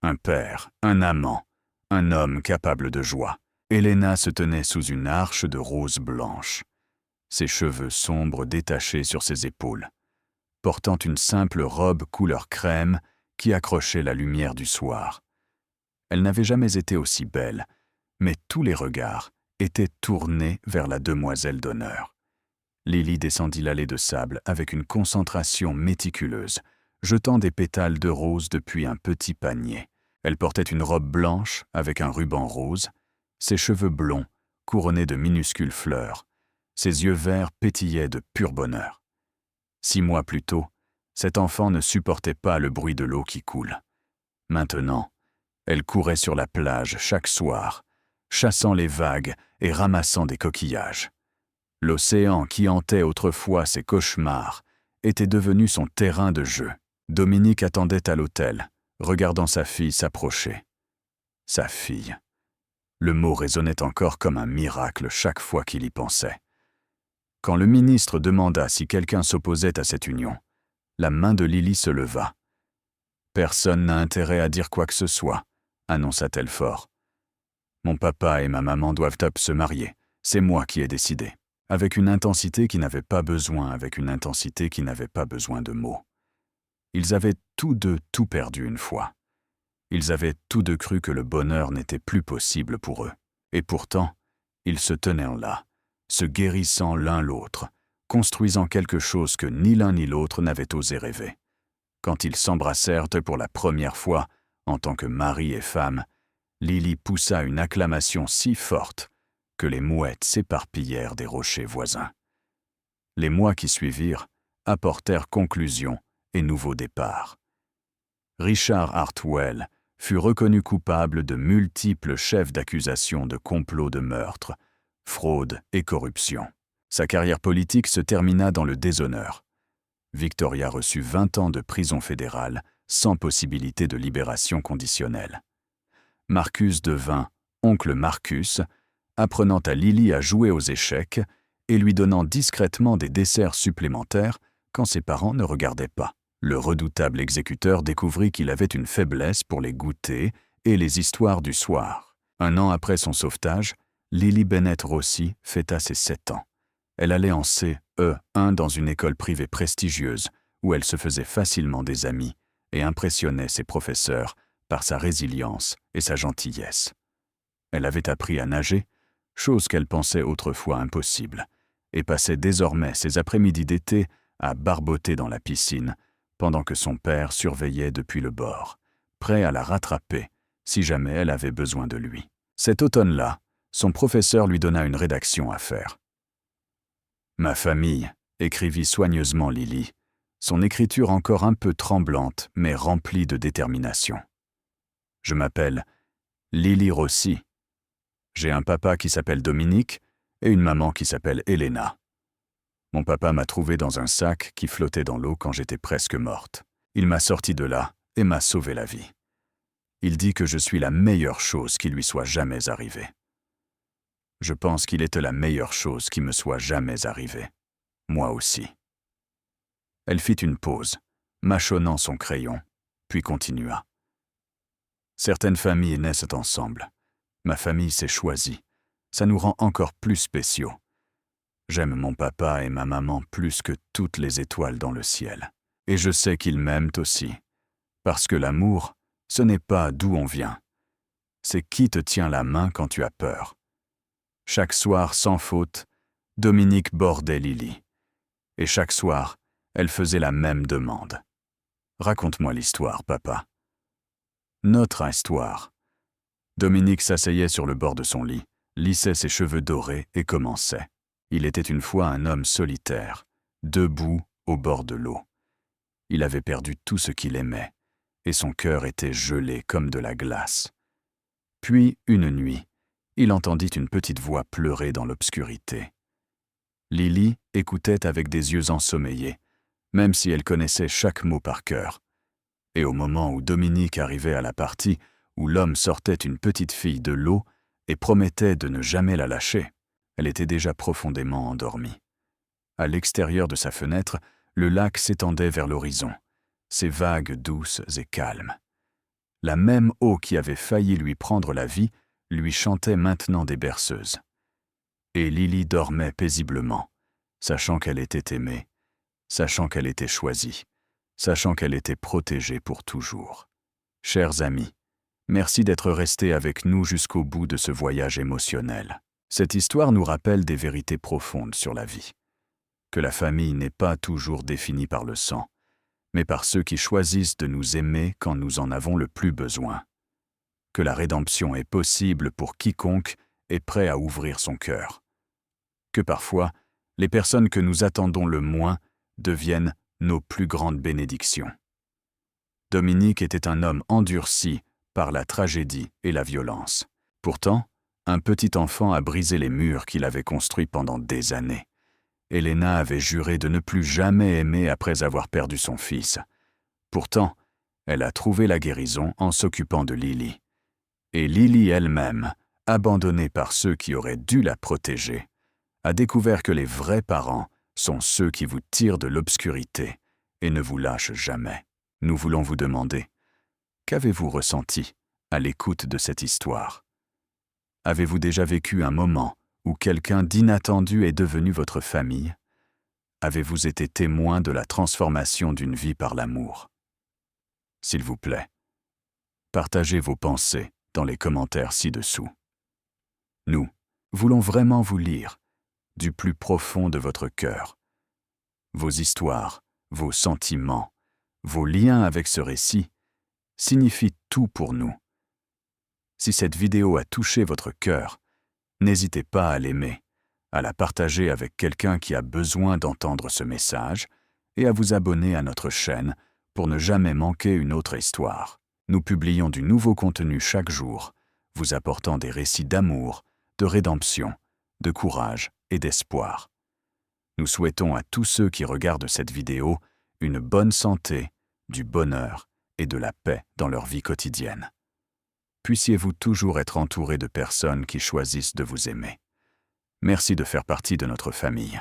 Un père, un amant, un homme capable de joie. Elena se tenait sous une arche de rose blanche, ses cheveux sombres détachés sur ses épaules, portant une simple robe couleur crème qui accrochait la lumière du soir. Elle n'avait jamais été aussi belle, mais tous les regards étaient tournés vers la demoiselle d'honneur. Lily descendit l'allée de sable avec une concentration méticuleuse, jetant des pétales de rose depuis un petit panier. Elle portait une robe blanche avec un ruban rose, ses cheveux blonds couronnés de minuscules fleurs, ses yeux verts pétillaient de pur bonheur. 6 mois plus tôt, cet enfant ne supportait pas le bruit de l'eau qui coule. Maintenant, elle courait sur la plage chaque soir, chassant les vagues et ramassant des coquillages. L'océan qui hantait autrefois ses cauchemars était devenu son terrain de jeu. Dominique attendait à l'hôtel, regardant sa fille s'approcher. Sa fille. Le mot résonnait encore comme un miracle chaque fois qu'il y pensait. Quand le ministre demanda si quelqu'un s'opposait à cette union, la main de Lily se leva. « Personne n'a intérêt à dire quoi que ce soit », annonça-t-elle fort. « Mon papa et ma maman doivent se marier. C'est moi qui ai décidé. » Avec une intensité qui n'avait pas besoin de mots. Ils avaient tous deux tout perdu une fois. Ils avaient tous deux cru que le bonheur n'était plus possible pour eux. Et pourtant, ils se tenaient là, se guérissant l'un l'autre, construisant quelque chose que ni l'un ni l'autre n'avaient osé rêver. Quand ils s'embrassèrent pour la première fois, en tant que mari et femme, Lily poussa une acclamation si forte que les mouettes s'éparpillèrent des rochers voisins. Les mois qui suivirent apportèrent conclusion et nouveau départ. Richard Hartwell fut reconnu coupable de multiples chefs d'accusation de complot de meurtre, fraude et corruption. Sa carrière politique se termina dans le déshonneur. Victoria reçut 20 ans de prison fédérale sans possibilité de libération conditionnelle. Marcus devint oncle Marcus, apprenant à Lily à jouer aux échecs et lui donnant discrètement des desserts supplémentaires quand ses parents ne regardaient pas. Le redoutable exécuteur découvrit qu'il avait une faiblesse pour les goûters et les histoires du soir. 1 an après son sauvetage, Lily Bennett Rossi fêta ses 7 ans. Elle allait en CE1 dans une école privée prestigieuse où elle se faisait facilement des amis et impressionnait ses professeurs par sa résilience et sa gentillesse. Elle avait appris à nager, chose qu'elle pensait autrefois impossible, et passait désormais ses après-midi d'été à barboter dans la piscine pendant que son père surveillait depuis le bord, prêt à la rattraper si jamais elle avait besoin de lui. Cet automne-là, son professeur lui donna une rédaction à faire. « Ma famille », écrivit soigneusement Lily, son écriture encore un peu tremblante mais remplie de détermination. « Je m'appelle Lily Rossi. J'ai un papa qui s'appelle Dominique et une maman qui s'appelle Elena. Mon papa m'a trouvé dans un sac qui flottait dans l'eau quand j'étais presque morte. Il m'a sorti de là et m'a sauvé la vie. Il dit que je suis la meilleure chose qui lui soit jamais arrivée. Je pense qu'il était la meilleure chose qui me soit jamais arrivée. Moi aussi. » Elle fit une pause, mâchonnant son crayon, puis continua. « Certaines familles naissent ensemble. Ma famille s'est choisie. Ça nous rend encore plus spéciaux. J'aime mon papa et ma maman plus que toutes les étoiles dans le ciel. Et je sais qu'ils m'aiment aussi. Parce que l'amour, ce n'est pas d'où on vient. C'est qui te tient la main quand tu as peur. » Chaque soir, sans faute, Dominique bordait Lily. Et chaque soir, elle faisait la même demande. « Raconte-moi l'histoire, papa. » Notre histoire. Dominique s'asseyait sur le bord de son lit, lissait ses cheveux dorés et commençait. Il était une fois un homme solitaire, debout au bord de l'eau. Il avait perdu tout ce qu'il aimait, et son cœur était gelé comme de la glace. Puis, une nuit, il entendit une petite voix pleurer dans l'obscurité. Lily écoutait avec des yeux ensommeillés, même si elle connaissait chaque mot par cœur. Et au moment où Dominique arrivait à la partie où l'homme sortait une petite fille de l'eau et promettait de ne jamais la lâcher, elle était déjà profondément endormie. À l'extérieur de sa fenêtre, le lac s'étendait vers l'horizon, ses vagues douces et calmes. La même eau qui avait failli lui prendre la vie lui chantait maintenant des berceuses. Et Lily dormait paisiblement, sachant qu'elle était aimée, sachant qu'elle était choisie, sachant qu'elle était protégée pour toujours. Chers amis, merci d'être restés avec nous jusqu'au bout de ce voyage émotionnel. Cette histoire nous rappelle des vérités profondes sur la vie. Que la famille n'est pas toujours définie par le sang, mais par ceux qui choisissent de nous aimer quand nous en avons le plus besoin. Que la rédemption est possible pour quiconque est prêt à ouvrir son cœur. Que parfois, les personnes que nous attendons le moins deviennent nos plus grandes bénédictions. Dominique était un homme endurci par la tragédie et la violence. Pourtant, un petit enfant a brisé les murs qu'il avait construits pendant des années. Elena avait juré de ne plus jamais aimer après avoir perdu son fils. Pourtant, elle a trouvé la guérison en s'occupant de Lily. Et Lily elle-même, abandonnée par ceux qui auraient dû la protéger, a découvert que les vrais parents sont ceux qui vous tirent de l'obscurité et ne vous lâchent jamais. Nous voulons vous demander, qu'avez-vous ressenti à l'écoute de cette histoire? Avez-vous déjà vécu un moment où quelqu'un d'inattendu est devenu votre famille? Avez-vous été témoin de la transformation d'une vie par l'amour? S'il vous plaît, partagez vos pensées dans les commentaires ci-dessous. Nous voulons vraiment vous lire du plus profond de votre cœur. Vos histoires, vos sentiments, vos liens avec ce récit signifient tout pour nous. Si cette vidéo a touché votre cœur, n'hésitez pas à l'aimer, à la partager avec quelqu'un qui a besoin d'entendre ce message et à vous abonner à notre chaîne pour ne jamais manquer une autre histoire. Nous publions du nouveau contenu chaque jour, vous apportant des récits d'amour, de rédemption, de courage et d'espoir. Nous souhaitons à tous ceux qui regardent cette vidéo une bonne santé, du bonheur et de la paix dans leur vie quotidienne. Puissiez-vous toujours être entourés de personnes qui choisissent de vous aimer. Merci de faire partie de notre famille.